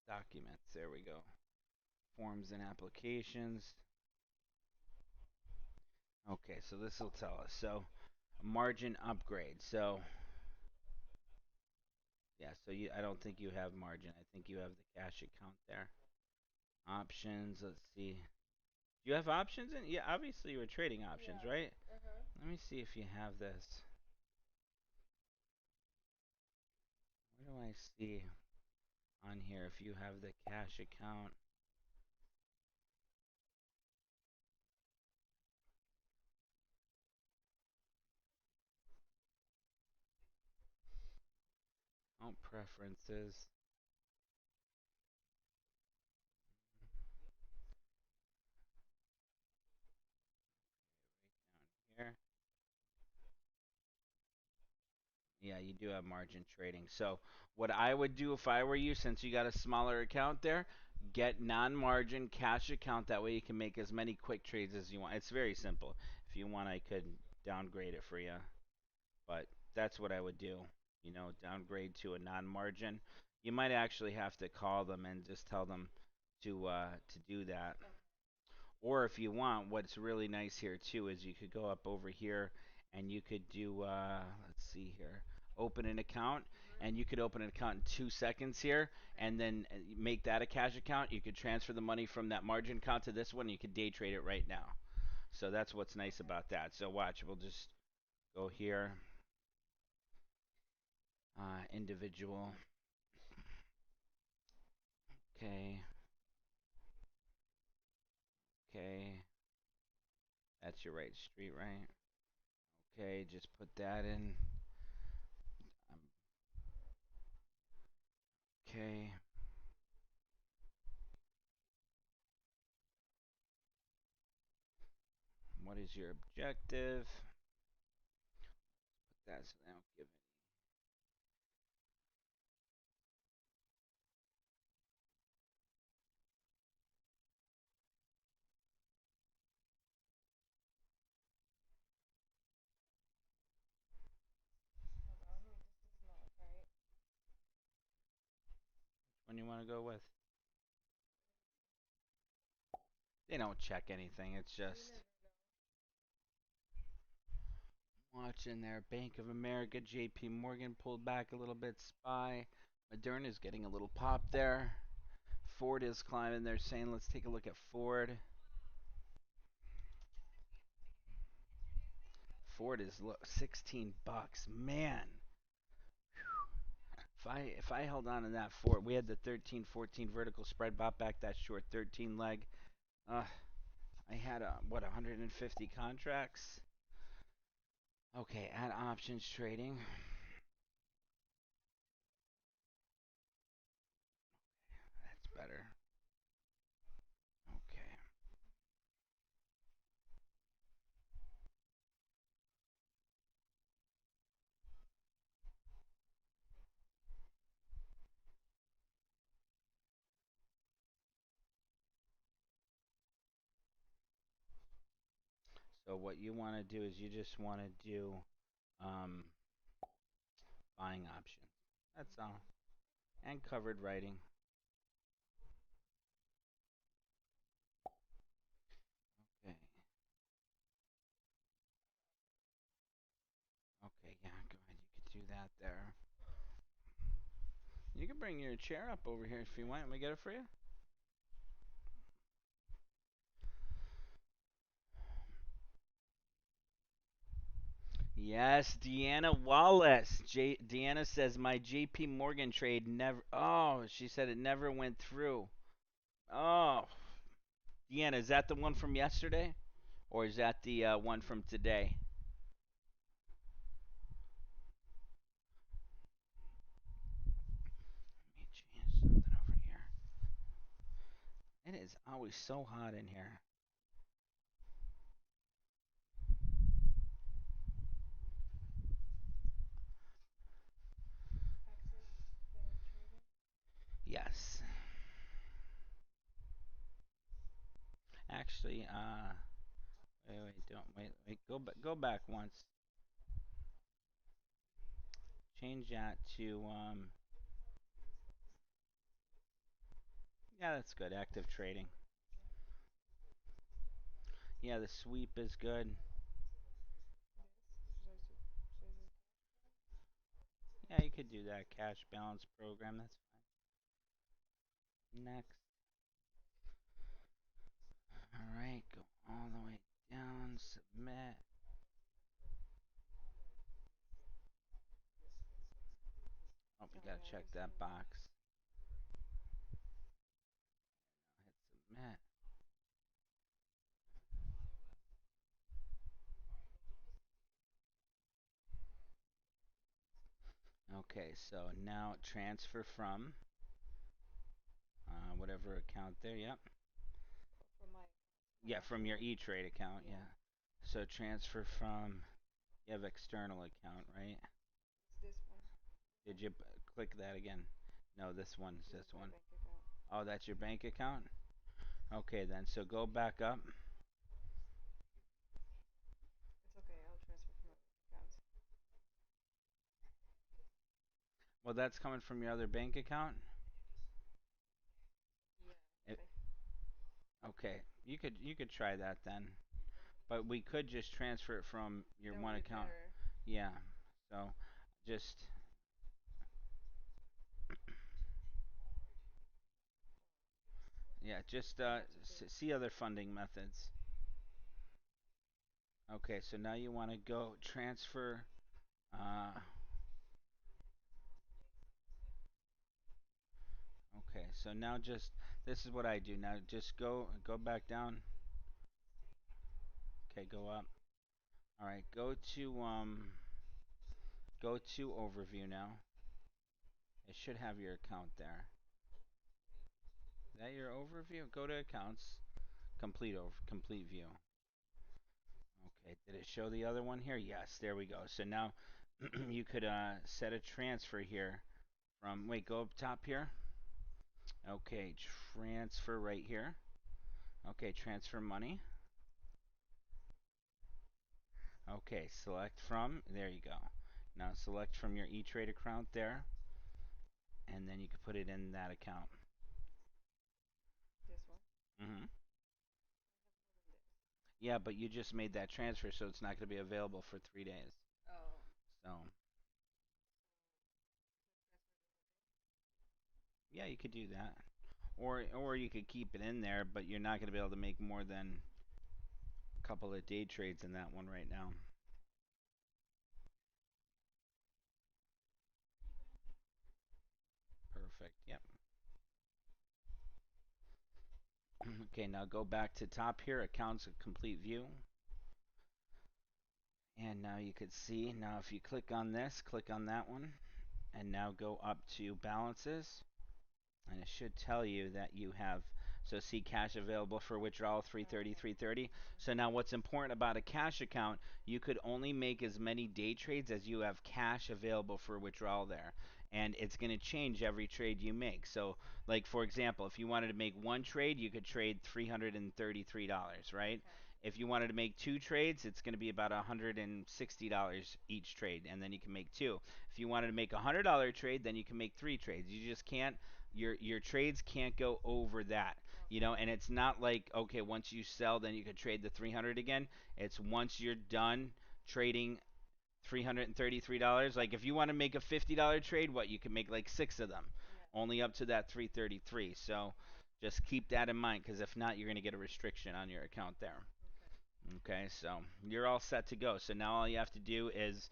documents. There we go. Forms and applications. Okay, so this will tell us. So margin upgrade. So yeah, so I don't think you have margin. I think you have the cash account there. Options. Let's see. Do you have options in? Yeah, obviously you were trading options, yeah, right? Let me see if you have this. Where do I see on here if you have the cash account? Oh, preferences. Right down here. Yeah, you do have margin trading. So what I would do if I were you, since you got a smaller account there, get non-margin cash account. That way you can make as many quick trades as you want. It's very simple. If you want, I could downgrade it for you, but that's what I would do. Downgrade to a non-margin. You might actually have to call them and just tell them to do that. Or if you want, what's really nice here too is you could go up over here and you could do let's see here, open an account, and you could open an account in 2 seconds here, and then make that a cash account. You could transfer the money from that margin account to this one, and you could day trade it right now. So that's what's nice about that. So watch, we'll just go here, individual. Okay, okay, that's your right street, right? Okay, just put that in. Um, okay, what is your objective? That's now give. When you want to go with? They don't check anything. It's just watching there. Bank of America, JP Morgan pulled back a little bit. SPY, Moderna is getting a little pop there. Ford is climbing. They're saying, let's take a look at Ford. Ford is 16 bucks. Man, if I held on to that Ford, we had the 13-14 vertical spread, bought back that short 13 leg. Uh, I had what 150 contracts. Okay, add options trading. That's better. Okay. So what you want to do is you just want to do um, buying options. That's all. And covered writing. Okay. Okay, yeah, go ahead. You could do that there. You can bring your chair up over here if you want. Let me get it for you. Yes, Deanna Wallace. Deanna says my JP Morgan trade never. Oh, she said it never went through. Oh, Deanna, is that the one from yesterday, or is that the one from today? Let me change something over here. It is always so hot in here. Yes. Actually, don't wait. Go back once. Change that to yeah, that's good. Active trading. Yeah, the sweep is good. Yeah, you could do that cash balance program. That's fine. Next. All right, go all the way down. Submit. Oh, we gotta check that box. Hit submit. Okay, so now transfer from whatever account there. Yep. Yeah, from your E-Trade account. Yeah. So transfer from. You have external account, right? Did you click that again? No, this one's this one. Oh, that's your bank account? Okay, then. So go back up. Well, that's coming from your other bank account? It, okay. You could try that then. But we could just transfer it from your That would one be account. better. Yeah. So just yeah, just see other funding methods. Okay, so now you want to go transfer. Uh, okay, so now just this is what I do. Now just go back down. Okay, go up. All right, go to overview now. It should have your account there. Is that your overview? Go to accounts, complete view. Okay, did it show the other one here? Yes, there we go. So now you could set a transfer here from, wait, go up top here. Okay, transfer right here. Okay, transfer money. Okay, select from, there you go. Now select from your E-Trade account there, and then you can put it in that account. This one. Hmm Yeah, but you just made that transfer, so it's not going to be available for 3 days. Oh. So, yeah, you could do that. Or you could keep it in there, but you're not going to be able to make more than a couple of day trades in that one right now. Perfect. Yep. Okay, now go back to top here, accounts complete view. And now you could see, now if you click on this, click on that one, and now go up to balances. And it should tell you that you have, so see cash available for withdrawal 330 Okay. 330. So now what's important about a cash account, you could only make as many day trades as you have cash available for withdrawal there, and it's going to change every trade you make. So like for example, if you wanted to make one trade, you could trade $333, right? Okay. If you wanted to make two trades, it's going to be about $160 each trade, and then you can make two. If you wanted to make $100 trade, then you can make three trades. You just can't, your trades can't go over that, you Okay. know. And it's not like, okay, once you sell then you could trade the 300 again. It's once you're done trading $333, like if you want to make a $50 trade, what, you can make like six of them, Yeah. only up to that 333. So just keep that in mind, because if not, you're going to get a restriction on your account there. Okay. Okay, so you're all set to go. So now all you have to do is,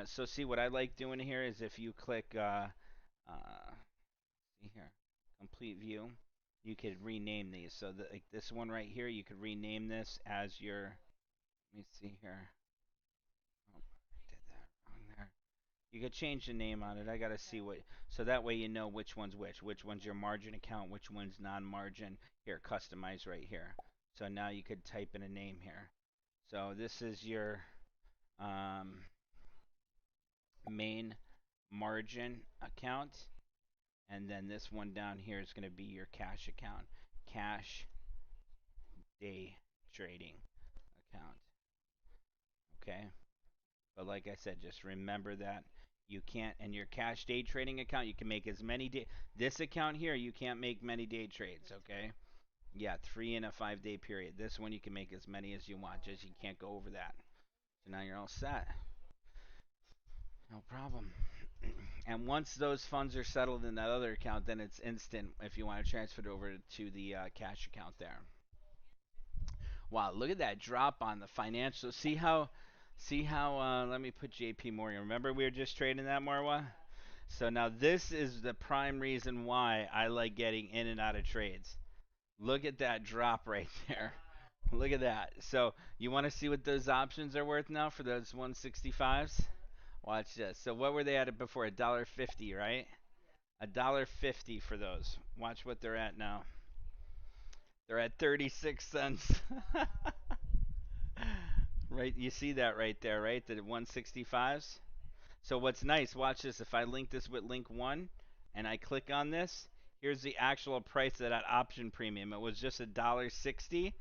so see what I like doing here is if you click see here, complete view. You could rename these. So like this one right here, you could rename this as your. Let me see here. Oh, I did that wrong there. You could change the name on it. I gotta see Okay. what. So that way you know which one's which. Which one's your margin account. Which one's non-margin. Here, customize right here. So now you could type in a name here. So this is your um, main margin account, and then this one down here is going to be your cash account. Cash day trading account. Okay? But like I said, just remember that you can't, in your cash day trading account, you can make as many day. This account here, you can't make many day trades. Just three. Okay? Yeah, 3 in a 5 day period. This one you can make as many as you want, Oh, just you okay. can't go over that. So now you're all set. No problem. And once those funds are settled in that other account, then it's instant if you want to transfer it over to the cash account there. Wow, look at that drop on the financial. See how let me put JP Morgan. Remember we were just trading that, Marwa? Yeah. So now this is the prime reason why I like getting in and out of trades. Look at that drop right there. Wow. Look at that. So you want to see what those options are worth now for those 165s? Watch this. So what were they at before? $1.50, right? $1.50 for those. Watch what they're at now. They're at 36 cents. Right, you see that right there, right? The 165s. So what's nice, watch this. If I link this with link 1 and I click on this, here's the actual price of that option premium. It was just $1.60.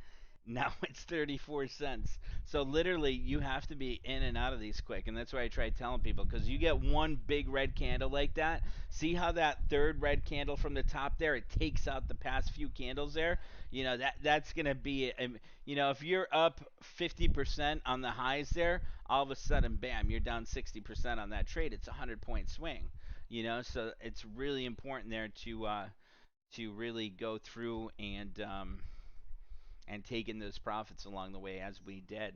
Now it's 34 cents. So literally, you have to be in and out of these quick. And that's why I try telling people, because you get one big red candle like that. See how that third red candle from the top there, it takes out the past few candles there? That's going to be, if you're up 50% on the highs there, all of a sudden, bam, you're down 60% on that trade. It's a 100-point swing. So it's really important there to really go through and taking those profits along the way as we did.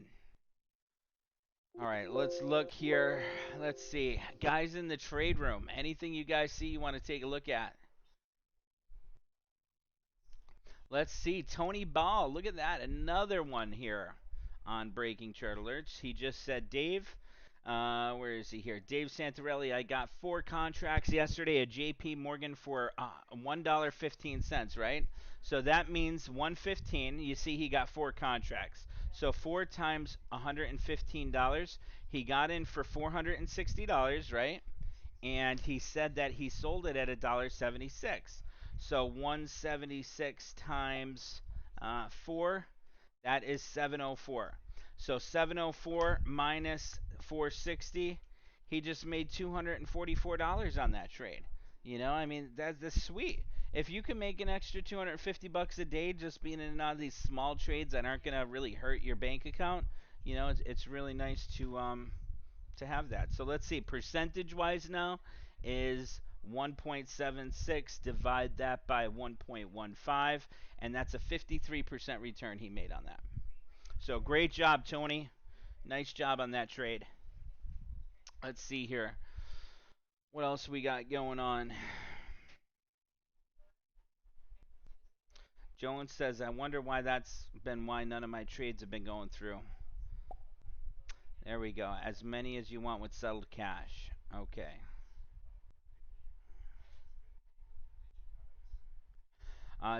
All right, let's look here. Let's see. Guys in the trade room, anything you guys see you want to take a look at? Let's see. Tony Ball, look at that. Another one here on Breaking Chart Alerts. He just said, Dave, where is he here? Dave Santarelli, I got 4 contracts yesterday at JP Morgan for $1.15, right? So that means 115. You see he got 4 contracts. So 4 times $115. He got in for $460, right? And he said that he sold it at $1.76. So 176 times 4, that is 704. So 704 minus 460, he just made $244 on that trade. I mean, that's sweet. If you can make an extra 250 bucks a day just being in and out of these small trades that aren't going to really hurt your bank account, it's really nice to have that. So let's see, percentage wise now is 1.76. Divide that by 1.15, and that's a 53% return he made on that. So great job, Tony. Nice job on that trade. Let's see here. What else we got going on? Jones says, I wonder why that's been why none of my trades have been going through. There we go. As many as you want with settled cash. Okay.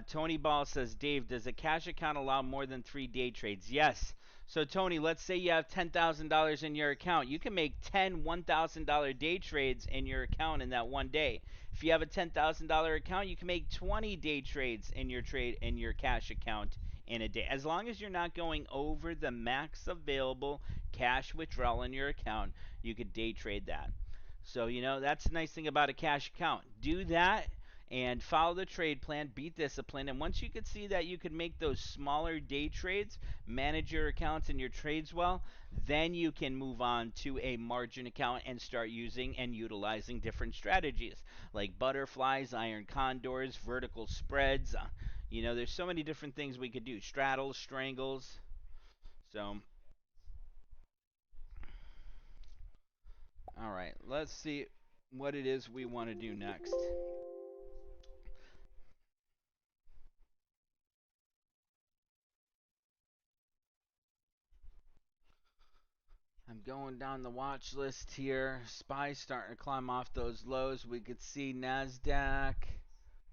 Tony Ball says, Dave, does a cash account allow more than 3 day trades? Yes. So, Tony, let's say you have $10,000 in your account. You can make 10 $1,000 day trades in your account in that one day. If you have a $10,000 account, you can make 20 day trades in your cash account in a day. As long as you're not going over the max available cash withdrawal in your account, you could day trade that. So, that's the nice thing about a cash account. Do that and follow the trade plan, be disciplined, and once you could see that you could make those smaller day trades, manage your accounts and your trades well, then you can move on to a margin account and start using and utilizing different strategies like butterflies, iron condors, vertical spreads. There's so many different things we could do. Straddles, strangles. So, all right, let's see what it is we want to do next. I'm going down the watch list here. SPY starting to climb off those lows. We could see Nasdaq.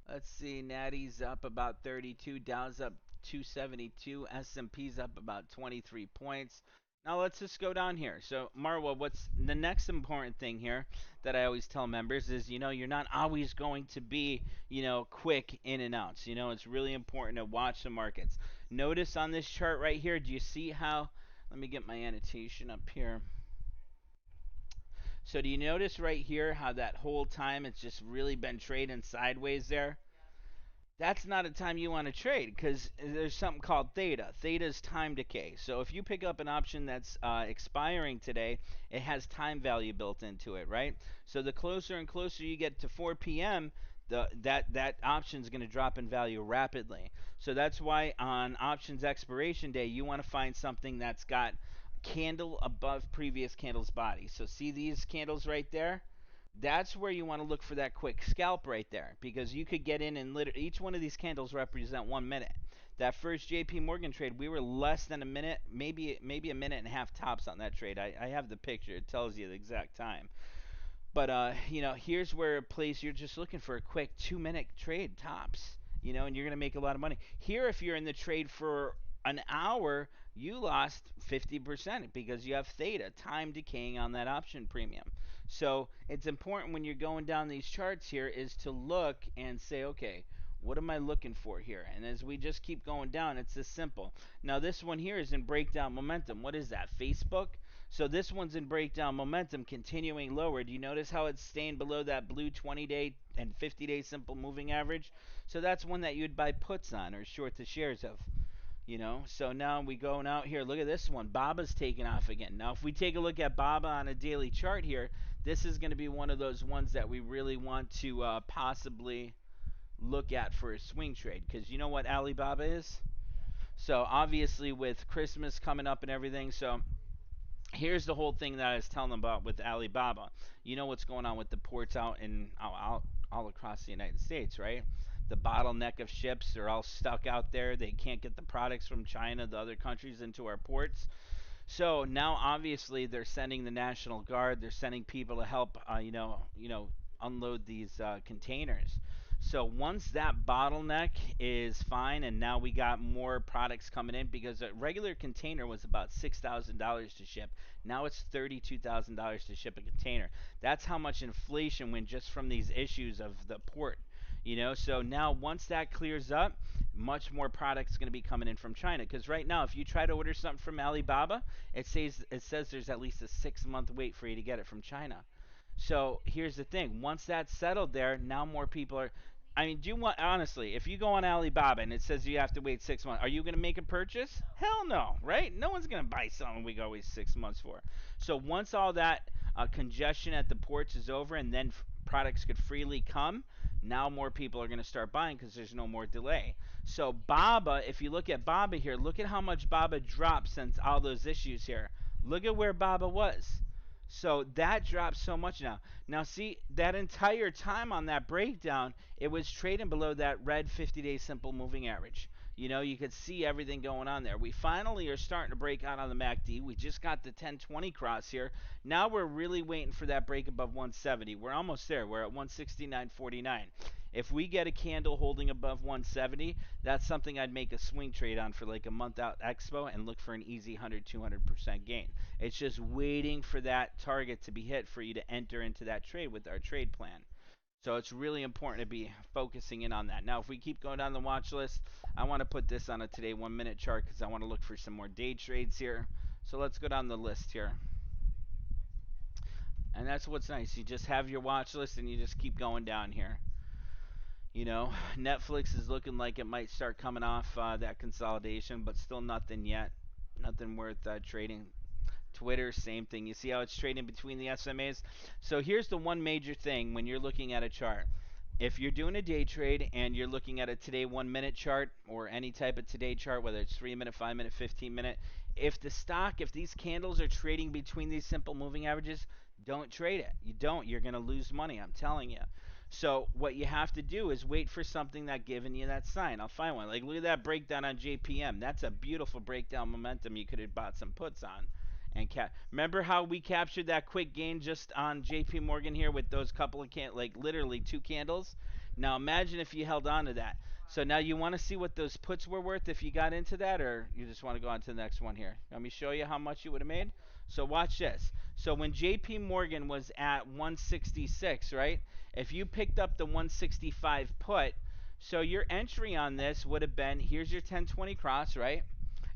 Let's see, Natty's up about 32, Dow's up 272, S&P's up about 23 points. Now let's just go down here. So Marwa, what's the next important thing here that I always tell members is, you're not always going to be, quick in and outs. It's really important to watch the markets. Notice on this chart right here, do you see how, let me get my annotation up here. So do you notice right here how that whole time it's just really been trading sideways there? That's not a time you want to trade because there's something called theta. Theta is time decay. So if you pick up an option that's expiring today, it has time value built into it, right? So the closer and closer you get to 4 p.m., that option is going to drop in value rapidly. So that's why on options expiration day, you want to find something that's got candle above previous candle's body. So see these candles right there? That's where you want to look for that quick scalp right there, because you could get in and each one of these candles represent 1 minute. That first JP Morgan trade, we were less than a minute, maybe a minute and a half tops on that trade. I have the picture. It tells you the exact time. But here's where a place you're just looking for a quick 2 minute trade tops, and you're gonna make a lot of money. Here, if you're in the trade for an hour, you lost 50% because you have theta, time decaying on that option premium. So it's important when you're going down these charts here is to look and say, okay, What am I looking for here? And as we just keep going down, it's this simple. Now this one here is in breakdown momentum. What is that? Facebook? So this one's in breakdown momentum, continuing lower. Do you notice how it's staying below that blue 20-day and 50-day simple moving average? So that's one that you'd buy puts on or short the shares of. So now we go out here. Look at this one. Baba's taking off again. Now, if we take a look at Baba on a daily chart here, this is going to be one of those ones that we really want to possibly look at for a swing trade, because you know what Alibaba is? So obviously with Christmas coming up and everything, so here's the whole thing that I was telling them about with Alibaba. You know what's going on with the ports out in all across the United States, right? The bottleneck of ships, they're all stuck out there. They can't get the products from China, the other countries, into our ports. So now, obviously, they're sending the National Guard. They're sending people to help, unload these containers. So once that bottleneck is fine, and now we got more products coming in, because a regular container was about $6,000 to ship. Now it's $32,000 to ship a container. That's how much inflation went just from these issues of the port. So now once that clears up, much more products going to be coming in from China. Because right now, if you try to order something from Alibaba, it says there's at least a 6 month wait for you to get it from China. So here's the thing: once that's settled there, now more people are. I mean, do you want honestly? If you go on Alibaba and it says you have to wait 6 months, are you going to make a purchase? Hell no, right? No one's going to buy something we got to wait 6 months for. So once all that congestion at the ports is over, and then products could freely come, now more people are going to start buying because there's no more delay. So Baba, if you look at Baba here, look at how much Baba dropped since all those issues here. Look at where Baba was. So that dropped so much now. Now see, that entire time on that breakdown, it was trading below that red 50-day simple moving average. You could see everything going on there. We finally are starting to break out on the MACD. We just got the 1020 cross here. Now we're really waiting for that break above 170. We're almost there. We're at 169.49. If we get a candle holding above 170, that's something I'd make a swing trade on for like a month out expo and look for an easy 100-200% gain. It's just waiting for that target to be hit for you to enter into that trade with our trade plan. So it's really important to be focusing in on that. Now, if we keep going down the watch list, I want to put this on a today 1 minute chart because I want to look for some more day trades here. So let's go down the list here. And that's what's nice. You just have your watch list and you just keep going down here. Netflix is looking like it might start coming off that consolidation, but still nothing yet. Nothing worth trading. Twitter, same thing. You see how it's trading between the SMAs? So here's the one major thing when you're looking at a chart. If you're doing a day trade and you're looking at a today 1 minute chart or any type of today chart, whether it's 3 minute, 5 minute, 15 minute, if these candles are trading between these simple moving averages, don't trade it. You don't. You're going to lose money, I'm telling you. So what you have to do is wait for something that giving you that sign. I'll find one. Like look at that breakdown on JPM. That's a beautiful breakdown momentum you could have bought some puts on. And remember how we captured that quick gain just on JP Morgan here with those couple of like literally two candles? Now imagine if you held on to that. So now you want to see what those puts were worth if you got into that, or you just want to go on to the next one here? Let me show you how much you would have made. So watch this. So when JP Morgan was at 166, right? If you picked up the 165 put, so your entry on this would have been, here's your 1020 cross, right?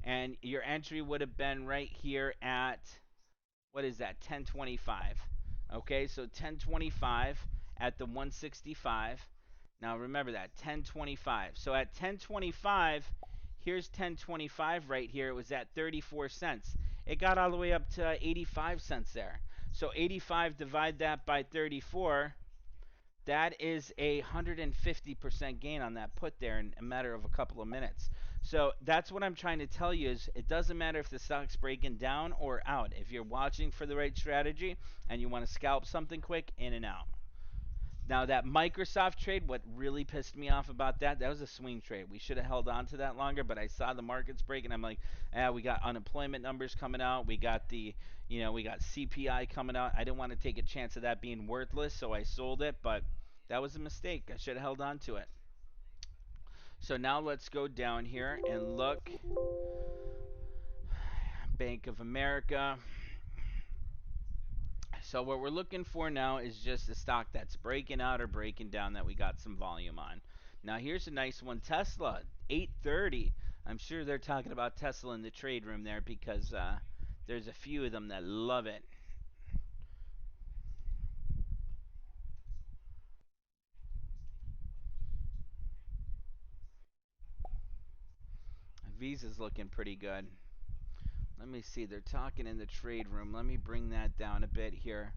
And your entry would have been right here at, what is that, 1025. Okay, so 1025 at the 165. Now remember that, 1025. So at 1025, here's 1025 right here. It was at 34 cents. It got all the way up to 85 cents there. So 85, divide that by 34. That is a 150% gain on that put there in a matter of a couple of minutes. So that's what I'm trying to tell you is it doesn't matter if the stock's breaking down or out. If you're watching for the right strategy and you want to scalp something quick, in and out. Now that Microsoft trade, what really pissed me off about that was a swing trade. We should have held on to that longer, but I saw the markets break and I'm like, we got unemployment numbers coming out. We got we got CPI coming out. I didn't want to take a chance of that being worthless, so I sold it, but that was a mistake. I should have held on to it. So now let's go down here and look. Bank of America. So what we're looking for now is just a stock that's breaking out or breaking down that we got some volume on. Now here's a nice one. Tesla, 830. I'm sure they're talking about Tesla in the trade room there because there's a few of them that love it. Visa's looking pretty good. Let me see. They're talking in the trade room. Let me bring that down a bit here.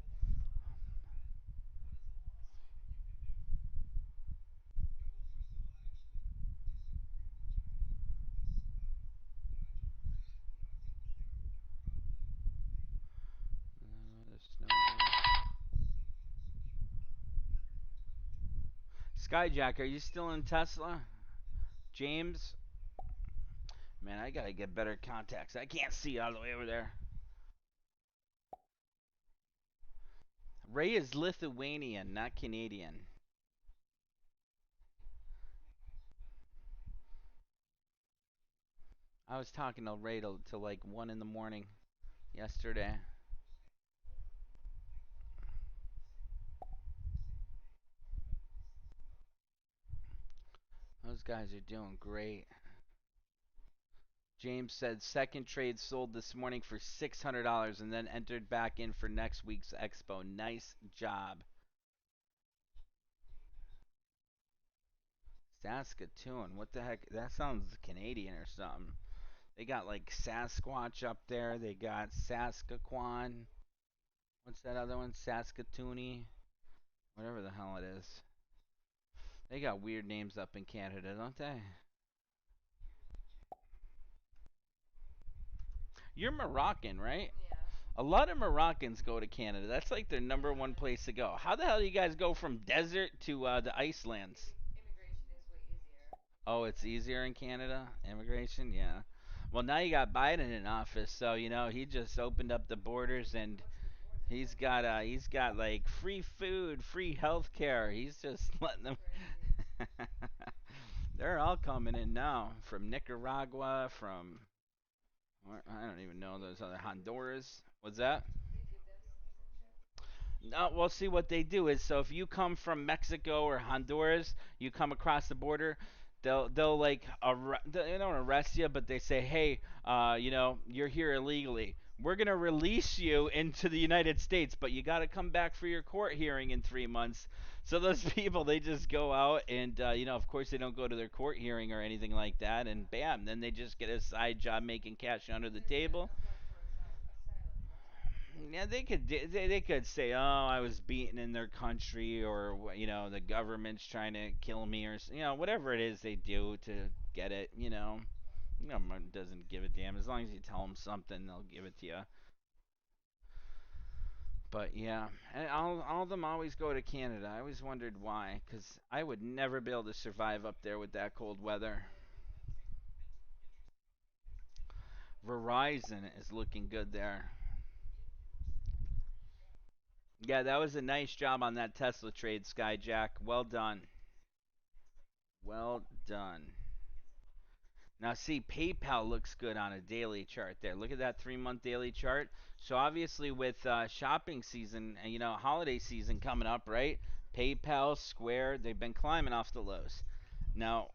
Skyjack, are you still in Tesla? James? Man, I gotta get better contacts. I can't see all the way over there. Ray is Lithuanian, not Canadian. I was talking to Ray till like 1 in the morning yesterday. Those guys are doing great. James said second trade sold this morning for $600 and then entered back in for next week's expo. Nice job. Saskatoon. What the heck? That sounds Canadian or something. They got like Sasquatch up there. They got Saskatchewan. What's that other one? Saskatoony. Whatever the hell it is. They got weird names up in Canada, don't they? You're Moroccan, right? A lot of Moroccans go to Canada. That's like their number one place to go. How the hell do you guys go from desert to the Icelands? Oh, it's easier in Canada? Immigration? Yeah. Well, now you got Biden in office, so he just opened up the borders and he's got like free food, free health care. He's just letting them They're all coming in now from Nicaragua, from I don't even know those other Honduras. What's that? No, well, see what they do is so if you come from Mexico or Honduras, you come across the border, they'll like they don't arrest you, but they say, hey, you're here illegally. We're gonna release you into the United States, but you got to come back for your court hearing in 3 months. So those people, they just go out and of course they don't go to their court hearing or anything like that, and bam, then they just get a side job making cash under the table. Yeah, they could say, "Oh, I was beaten in their country," or the government's trying to kill me, or whatever it is they do to get it. Government doesn't give a damn as long as you tell them something, they'll give it to you. But yeah, and all of them always go to Canada. I always wondered why, because I would never be able to survive up there with that cold weather. Verizon is looking good there. Yeah, that was a nice job on that Tesla trade, Skyjack. Well done. Well done. Now, see, PayPal looks good on a daily chart there. Look at that 3 month daily chart. So, obviously, with shopping season and, holiday season coming up, right? PayPal, Square, they've been climbing off the lows. Now,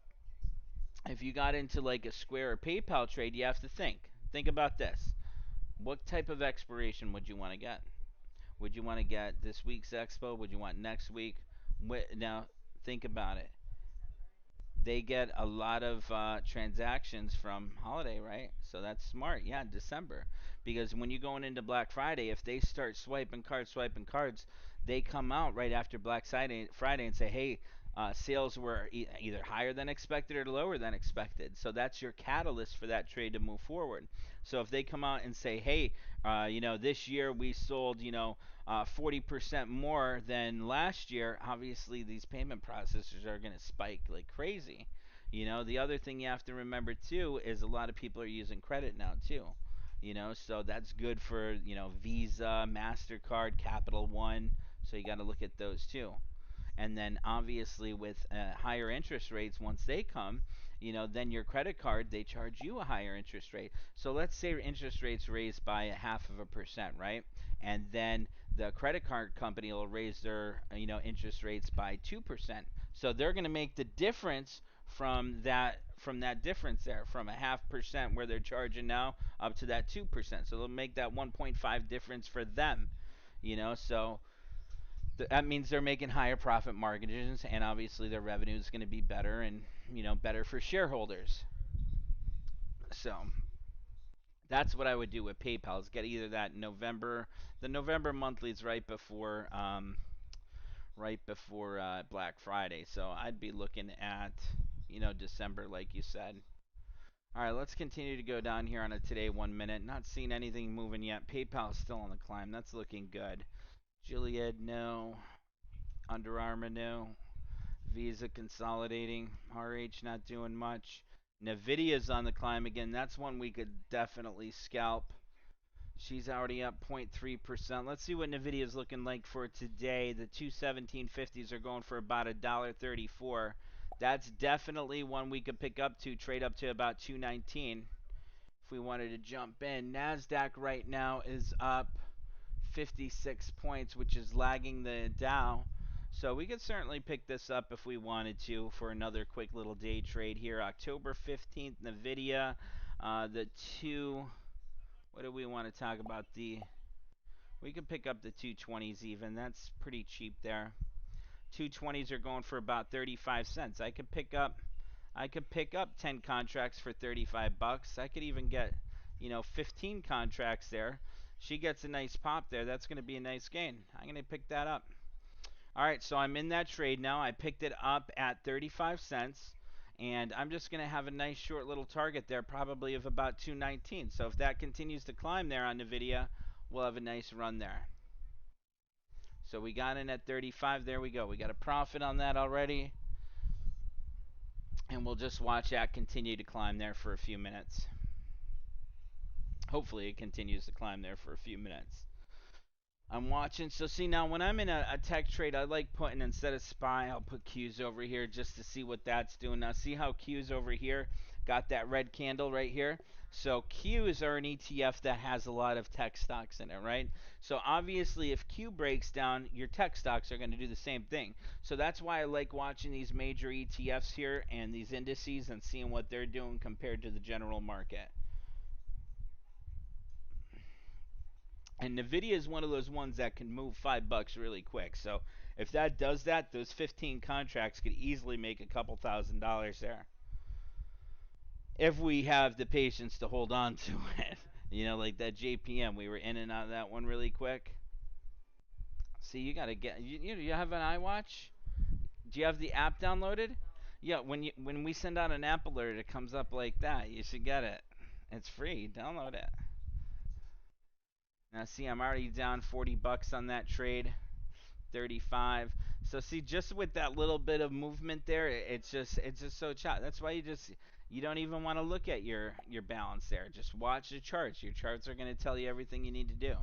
if you got into like a Square or PayPal trade, you have to think. Think about this. What type of expiration would you want to get? Would you want to get this week's expo? Would you want next week? Now, think about it. They get a lot of transactions from holiday, right? So that's smart. Yeah, December. Because when you're going into Black Friday, if they start swiping cards, they come out right after Friday and say, hey, sales were either higher than expected or lower than expected. So that's your catalyst for that trade to move forward. So if they come out and say, hey, this year we sold, 40% more than last year, obviously these payment processors are going to spike like crazy. The other thing you have to remember too is a lot of people are using credit now too. So that's good for, Visa, MasterCard, Capital One. So you got to look at those too. And then obviously with higher interest rates, once they come, then your credit card, they charge you a higher interest rate. So let's say interest rates raised by a half of a percent, right? And then the credit card company will raise their interest rates by 2%. So they're going to make the difference from that difference there, from a 0.5% where they're charging now up to that 2%. So they'll make that 1.5 difference for them. So that means they're making higher profit margins, and obviously their revenue is going to be better, and better for shareholders. So that's what I would do with PayPal, is get either that November, the November monthlies right before Black Friday. So I'd be looking at December, like you said. All right, let's continue to go down here on a today 1 minute. Not seeing anything moving yet. PayPal's still on the climb. That's looking good. Gilead, no. Under Armour, no. Visa consolidating. RH not doing much. Nvidia's on the climb again. That's one we could definitely scalp. She's already up 0.3%. Let's see what Nvidia's looking like for today. The 217.50s are going for about $1.34. That's definitely one we could pick up to, trade up to about 219 if we wanted to jump in. Nasdaq right now is up 56 points, which is lagging the Dow. So we could certainly pick this up if we wanted to for another quick little day trade here. October 15th, Nvidia, the two. What do we want to talk about? We can pick up the 220s even. That's pretty cheap there. 220s are going for about 35 cents. I could pick up 10 contracts for 35 bucks. I could even get, 15 contracts there. She gets a nice pop there. That's going to be a nice gain. I'm going to pick that up. All right, so I'm in that trade now. I picked it up at 35 cents. And I'm just going to have a nice short little target there, probably of about 219. So if that continues to climb there on NVIDIA, we'll have a nice run there. So we got in at 35. There we go. We got a profit on that already. And we'll just watch that continue to climb there for a few minutes. Hopefully it continues to climb there for a few minutes. I'm watching. So see, now when I'm in a tech trade, I like putting, instead of SPY, I'll put Q's over here just to see what that's doing. Now see how Q's over here got that red candle right here? So Q's are an ETF that has a lot of tech stocks in it, right? So obviously if Q breaks down, your tech stocks are going to do the same thing. So that's why I like watching these major ETFs here and these indices and seeing what they're doing compared to the general market. And Nvidia is one of those ones that can move $5 really quick. So if that does that, those 15 contracts could easily make a couple $1,000s there. If we have the patience to hold on to it. Like that JPM, we were in and out of that one really quick. See, you gotta get. You have an iWatch? Do you have the app downloaded? Yeah, when we send out an app alert, it comes up like that. You should get it. It's free. Download it. Now see, I'm already down $40 on that trade. 35. So see, just with that little bit of movement there, it's just so choppy. That's why you don't even want to look at your balance there. Just watch the charts. Your charts are going to tell you everything you need to do.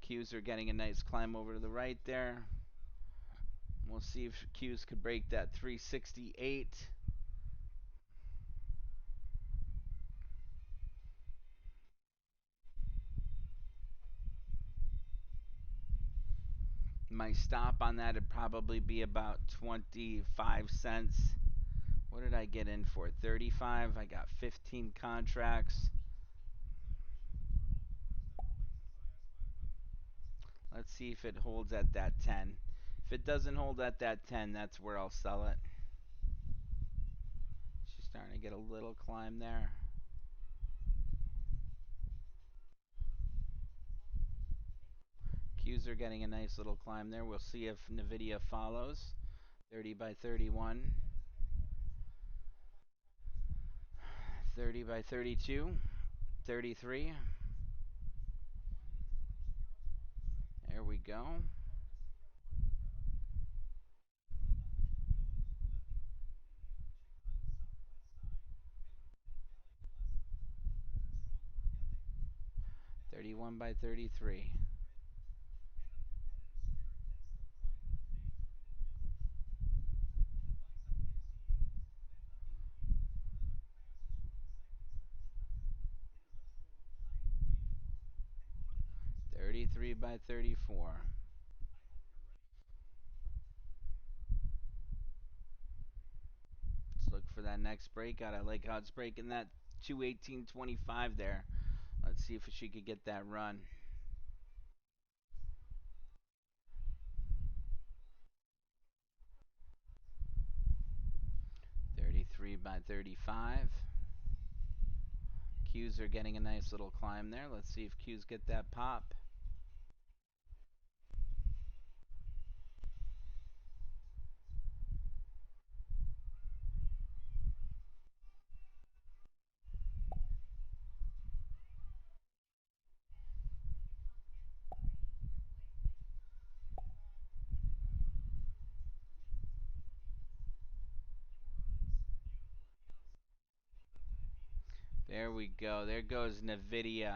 Qs are getting a nice climb over to the right there. We'll see if Qs could break that 368. My stop on that would probably be about 25 cents. What did I get in for? 35. I got 15 contracts. Let's see if it holds at that 10. If it doesn't hold at that 10, that's where I'll sell it. She's starting to get a little climb there. Qs are getting a nice little climb there. We'll see if NVIDIA follows. 30 by 31. 30 by 32. 33. There we go. 31 by 33. 33 by 34. Let's look for that next breakout. I like how it's breaking that 218.25 there. Let's see if she could get that run. 33 by 35. Qs are getting a nice little climb there. Let's see if Qs get that pop. There we go. There goes NVIDIA.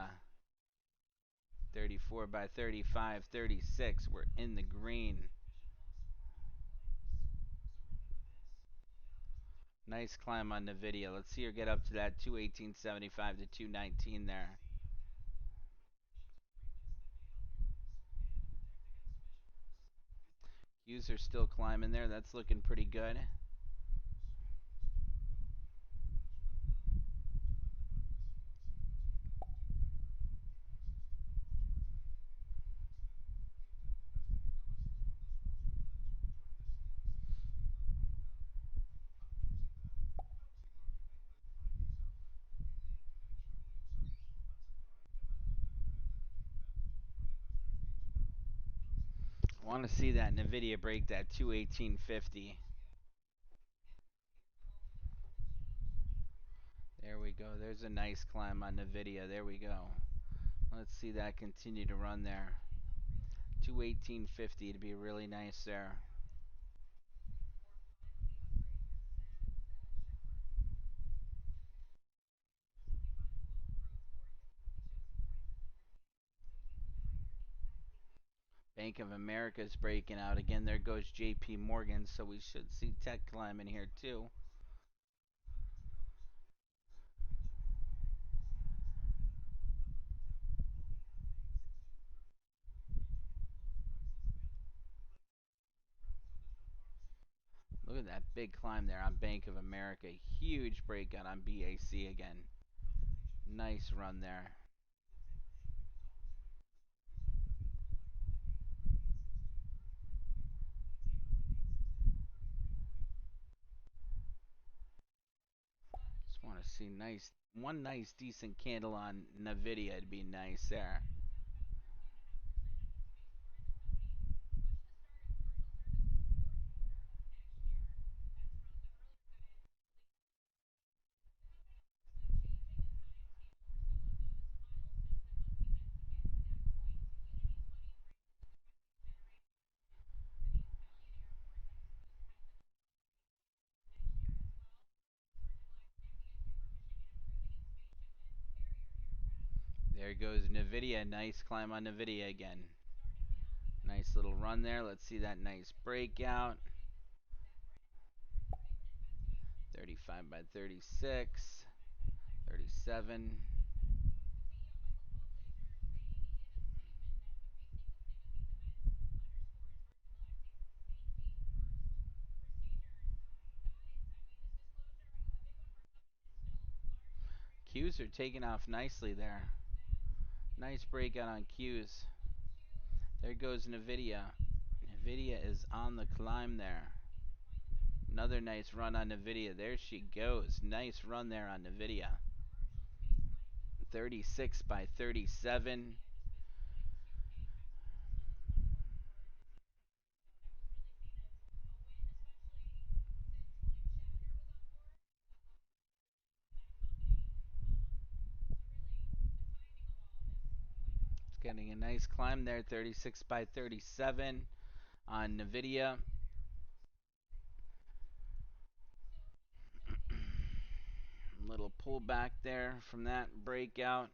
34 by 35, 36. We're in the green. Nice climb on NVIDIA. Let's see her get up to that 218.75 to 219 there. Qs are still climbing there. That's looking pretty good. I want to see that NVIDIA break that 218.50. There we go. There's a nice climb on NVIDIA. There we go. Let's see that continue to run there. 218.50 to be really nice there. Bank of America is breaking out again. There goes JP Morgan, so we should see tech climbing here too. Look at that big climb there on Bank of America. Huge breakout on BAC again. Nice run there. Just want to see one nice decent candle on NVIDIA. It'd be nice there. There goes NVIDIA. Nice climb on NVIDIA again. Nice little run there. Let's see that nice breakout. 35 by 36. 37. Qs are taking off nicely there. Nice breakout on Qs. There goes NVIDIA. NVIDIA is on the climb there. Another nice run on NVIDIA. There she goes. Nice run there on NVIDIA. 36 by 37. It's getting a nice climb there. 36 by 37 on NVIDIA. Little pullback there from that breakout.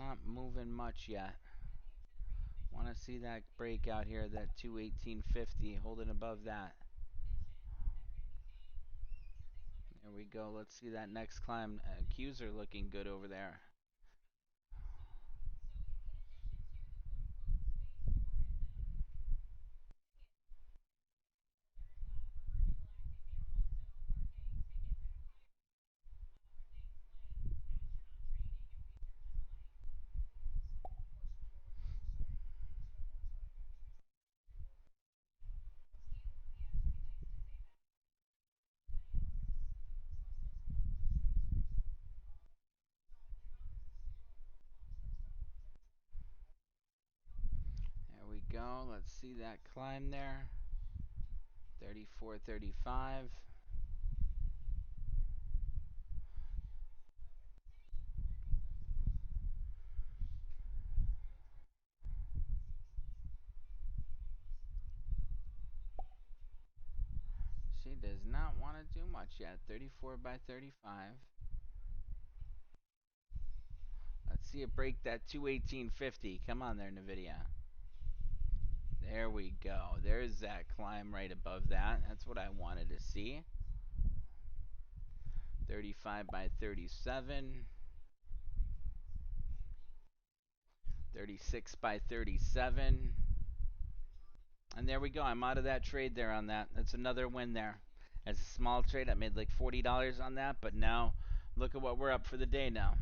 Not moving much yet. Want to see that breakout here, that 218.50, holding above that. There we go. Let's see that next climb. Qs are looking good over there. go. Let's see that climb there. 34.35. She does not want to do much yet. 34 by 35. Let's see it break that 218.50. Come on there, NVIDIA. There we go. There's that climb right above that. That's what I wanted to see. 35 by 37. 36 by 37. And there we go. I'm out of that trade there on that. That's another win there. As a small trade, I made like $40 on that, but now look at what we're up for the day now.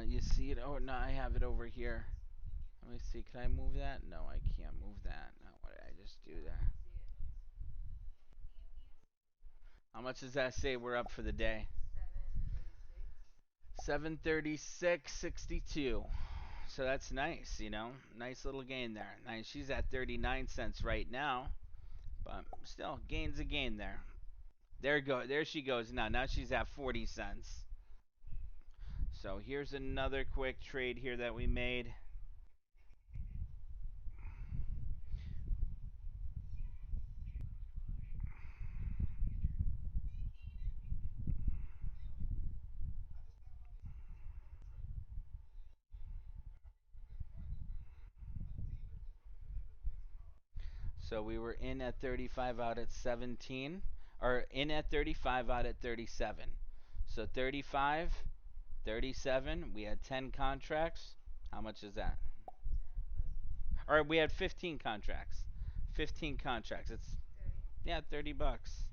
You see it? Oh, no, I have it over here. Let me see. Can I move that? No, I can't move that. No, what did I just do there? How much does that say we're up for the day? 736.62. So that's nice, you know. Nice little gain there. Nice. She's at 39 cents right now, but still gains a gain there. There she goes now. Now she's at 40 cents. So here's another quick trade here that we made. So we were in at 35, out at 17, or in at 35, out at 37. So 35, 37, we had 10 contracts. How much is that? Or we had 15 contracts. 15 contracts. It's, yeah, 30 bucks.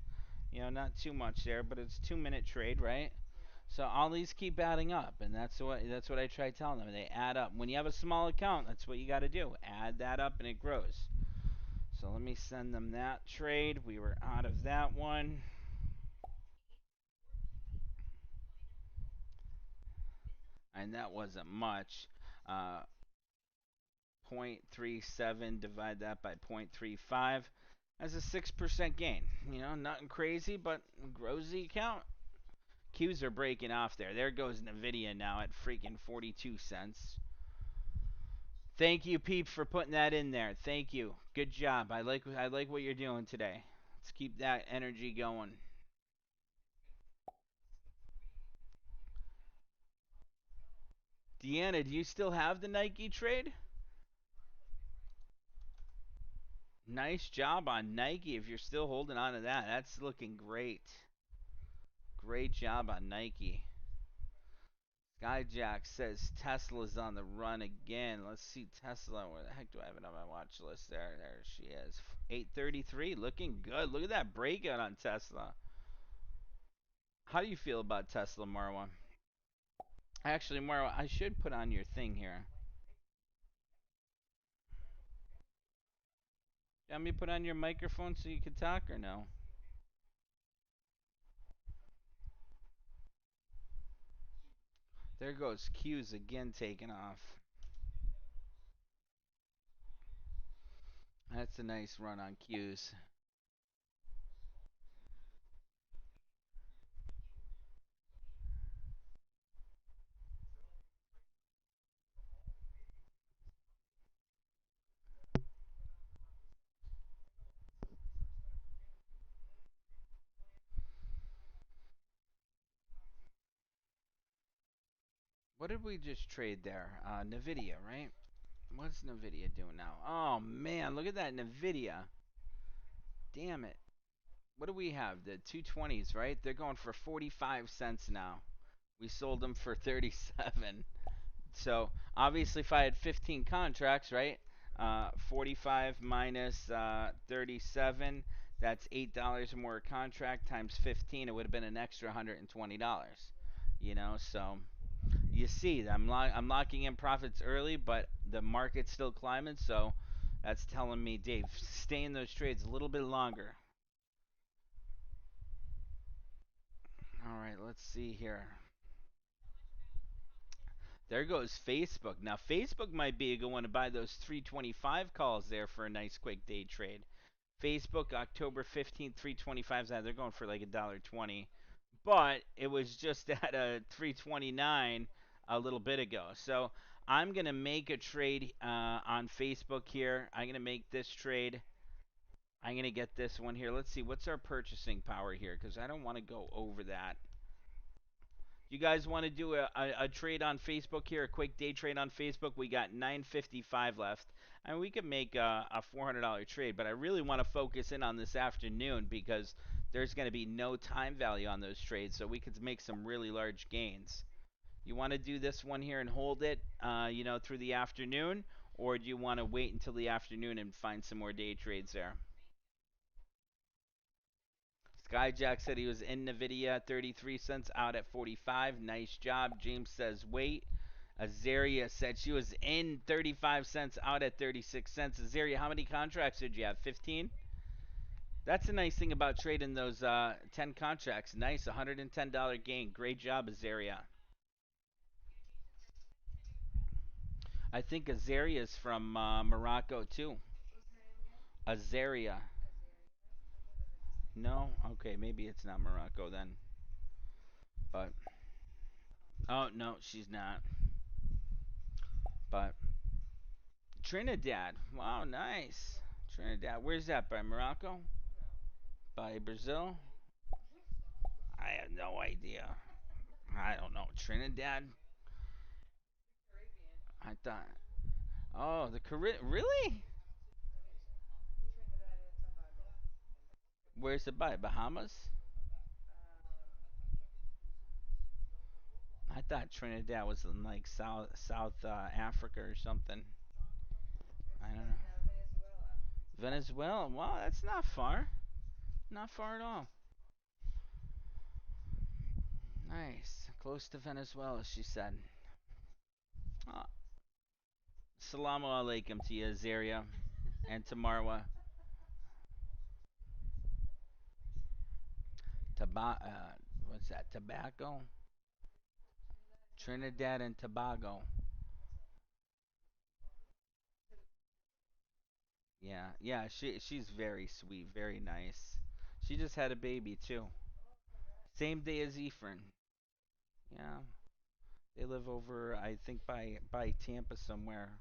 You know, not too much there, but it's 2-minute trade, right? So all these keep adding up, and that's what I try telling them. They add up. When you have a small account, that's what you got to do. Add that up, and it grows. So let me send them that trade. We were out of that one. And that wasn't much. 0.37, divide that by 0.35. That's a 6% gain. You know, nothing crazy, but grows the account. Qs are breaking off there. There goes NVIDIA now at freaking 42 cents. Thank you, Peep, for putting that in there. Thank you. Good job. I like what you're doing today. Let's keep that energy going. Deanna, do you still have the Nike trade? Nice job on Nike if you're still holding on to that. That's looking great. Great job on Nike. Skyjack says Tesla's on the run again. Let's see Tesla. Where the heck do I have it on my watch list? There she is. 833, looking good. Look at that breakout on Tesla. How do you feel about Tesla, Marwa? Actually, Marwa, I should put on your thing here. You want me to put on your microphone so you can talk or no? There goes Q's again taking off. That's a nice run on Q's. What did we just trade there? NVIDIA, right? What's NVIDIA doing now? Oh, man, look at that NVIDIA. Damn it. What do we have? The 220s, right? They're going for 45 cents now. We sold them for 37. So, obviously, if I had 15 contracts, right? 45 minus 37, that's $8 more a contract times 15. It would have been an extra $120. You know, so you see, I'm locking in profits early, but the market's still climbing, so that's telling me, Dave, stay in those trades a little bit longer. All right, let's see here. There goes Facebook. Now Facebook might be a good one to buy those 325 calls there for a nice quick day trade. Facebook October 15th 325s. They're going for like $1.20, but it was just at a 329 a little bit ago. So I'm gonna make a trade on Facebook here. I'm gonna make this trade. I'm gonna get this one here. Let's see what's our purchasing power here, because I don't want to go over that. You guys want to do a trade on Facebook here, a quick day trade on Facebook? We got 955 left. I mean, we could make a $400 trade, but I really want to focus in on this afternoon because there's going to be no time value on those trades, so we could make some really large gains. You want to do this one here and hold it, through the afternoon, or do you want to wait until the afternoon and find some more day trades there? Skyjack said he was in NVIDIA at 33 cents, out at 45. Nice job. James says wait. Azaria said she was in 35 cents, out at 36 cents. Azaria, how many contracts did you have? 15? That's the nice thing about trading those 10 contracts. Nice, $110 gain. Great job, Azaria. I think Azaria is from Morocco, too. Azaria. No? Okay, maybe it's not Morocco then. But, oh, no, she's not. But Trinidad. Wow, nice. Trinidad. Where's that? By Morocco? By Brazil? I have no idea. I don't know. Trinidad? I thought. Oh, the Caribbean. Really? Where's it by? Bahamas? I thought Trinidad was in like South Africa or something. I don't know. Venezuela. Wow, that's not far. Not far at all. Nice. Close to Venezuela, she said. Uh, Salamu alaikum to you, Zaria, and to Marwa. What's that? Tobacco? Trinidad and Tobago. Yeah, yeah. She's very sweet, very nice. She just had a baby too. Same day as Ephraim. Yeah, they live over, I think, by Tampa somewhere.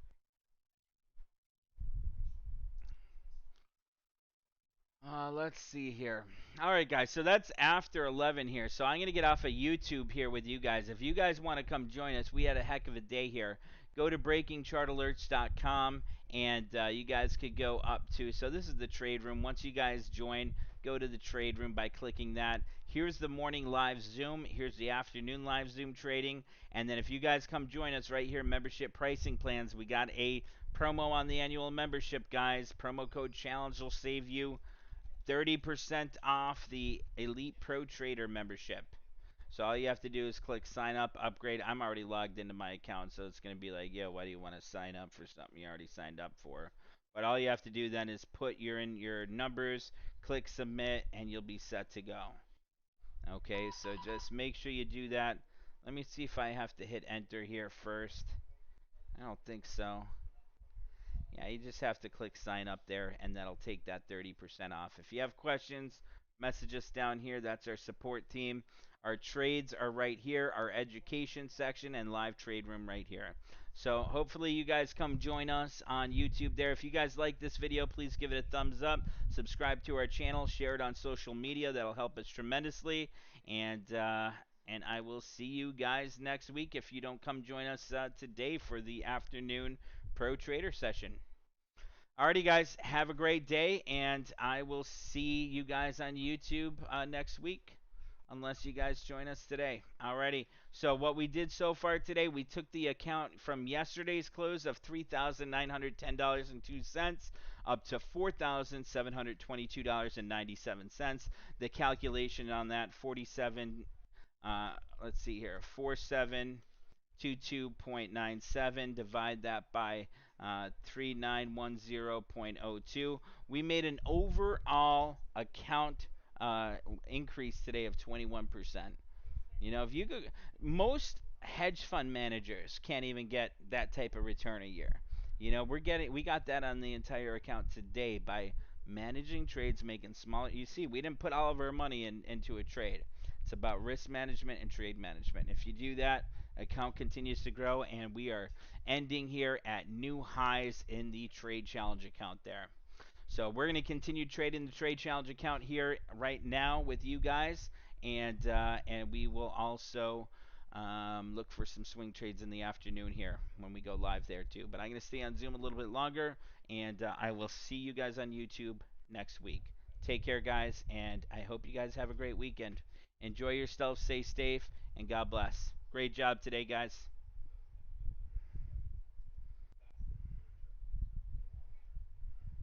Let's see here. All right, guys. So that's after 11 here. So I'm going to get off of YouTube here with you guys. If you guys want to come join us, we had a heck of a day here. Go to breakingchartalerts.com and you guys could go up to. So this is the trade room. Once you guys join, go to the trade room by clicking that. Here's the morning live Zoom. Here's the afternoon live Zoom trading. And then if you guys come join us right here, membership pricing plans, we got a promo on the annual membership, guys. Promo code challenge will save you 30% off the Elite Pro Trader membership. So all you have to do is click sign up, upgrade. I'm already logged into my account, so it's going to be like, yeah, why do you want to sign up for something you already signed up for? But all you have to do then is put your numbers, click submit, and you'll be set to go. Okay, so just make sure you do that. Let me see if I have to hit enter here first. I don't think so. Yeah, you just have to click sign up there, and that'll take that 30% off. If you have questions, message us down here. That's our support team. Our trades are right here, our education section, and live trade room right here. So hopefully you guys come join us on YouTube there. If you guys like this video, please give it a thumbs up. Subscribe to our channel. Share it on social media. That'll help us tremendously. And I will see you guys next week if you don't come join us today for the afternoon Pro Trader session. Alrighty, guys, have a great day, and I will see you guys on YouTube next week, unless you guys join us today. Alrighty, so what we did so far today, we took the account from yesterday's close of $3,910.02 up to $4,722.97. The calculation on that, 47, let's see here, 4722.97, divide that by 3910.02. We made an overall account increase today of 21%. You know, if you go, most hedge fund managers can't even get that type of return a year. We got that on the entire account today by managing trades, making smaller. You see, we didn't put all of our money into a trade. It's about risk management and trade management. If you do that, account continues to grow, and we are ending here at new highs in the trade challenge account there. So we're going to continue trading the trade challenge account here right now with you guys, and we will also look for some swing trades in the afternoon here when we go live there too. But I'm going to stay on Zoom a little bit longer, and I will see you guys on YouTube next week. Take care, guys, and I hope you guys have a great weekend. Enjoy yourself, stay safe, and God bless. Great job today, guys.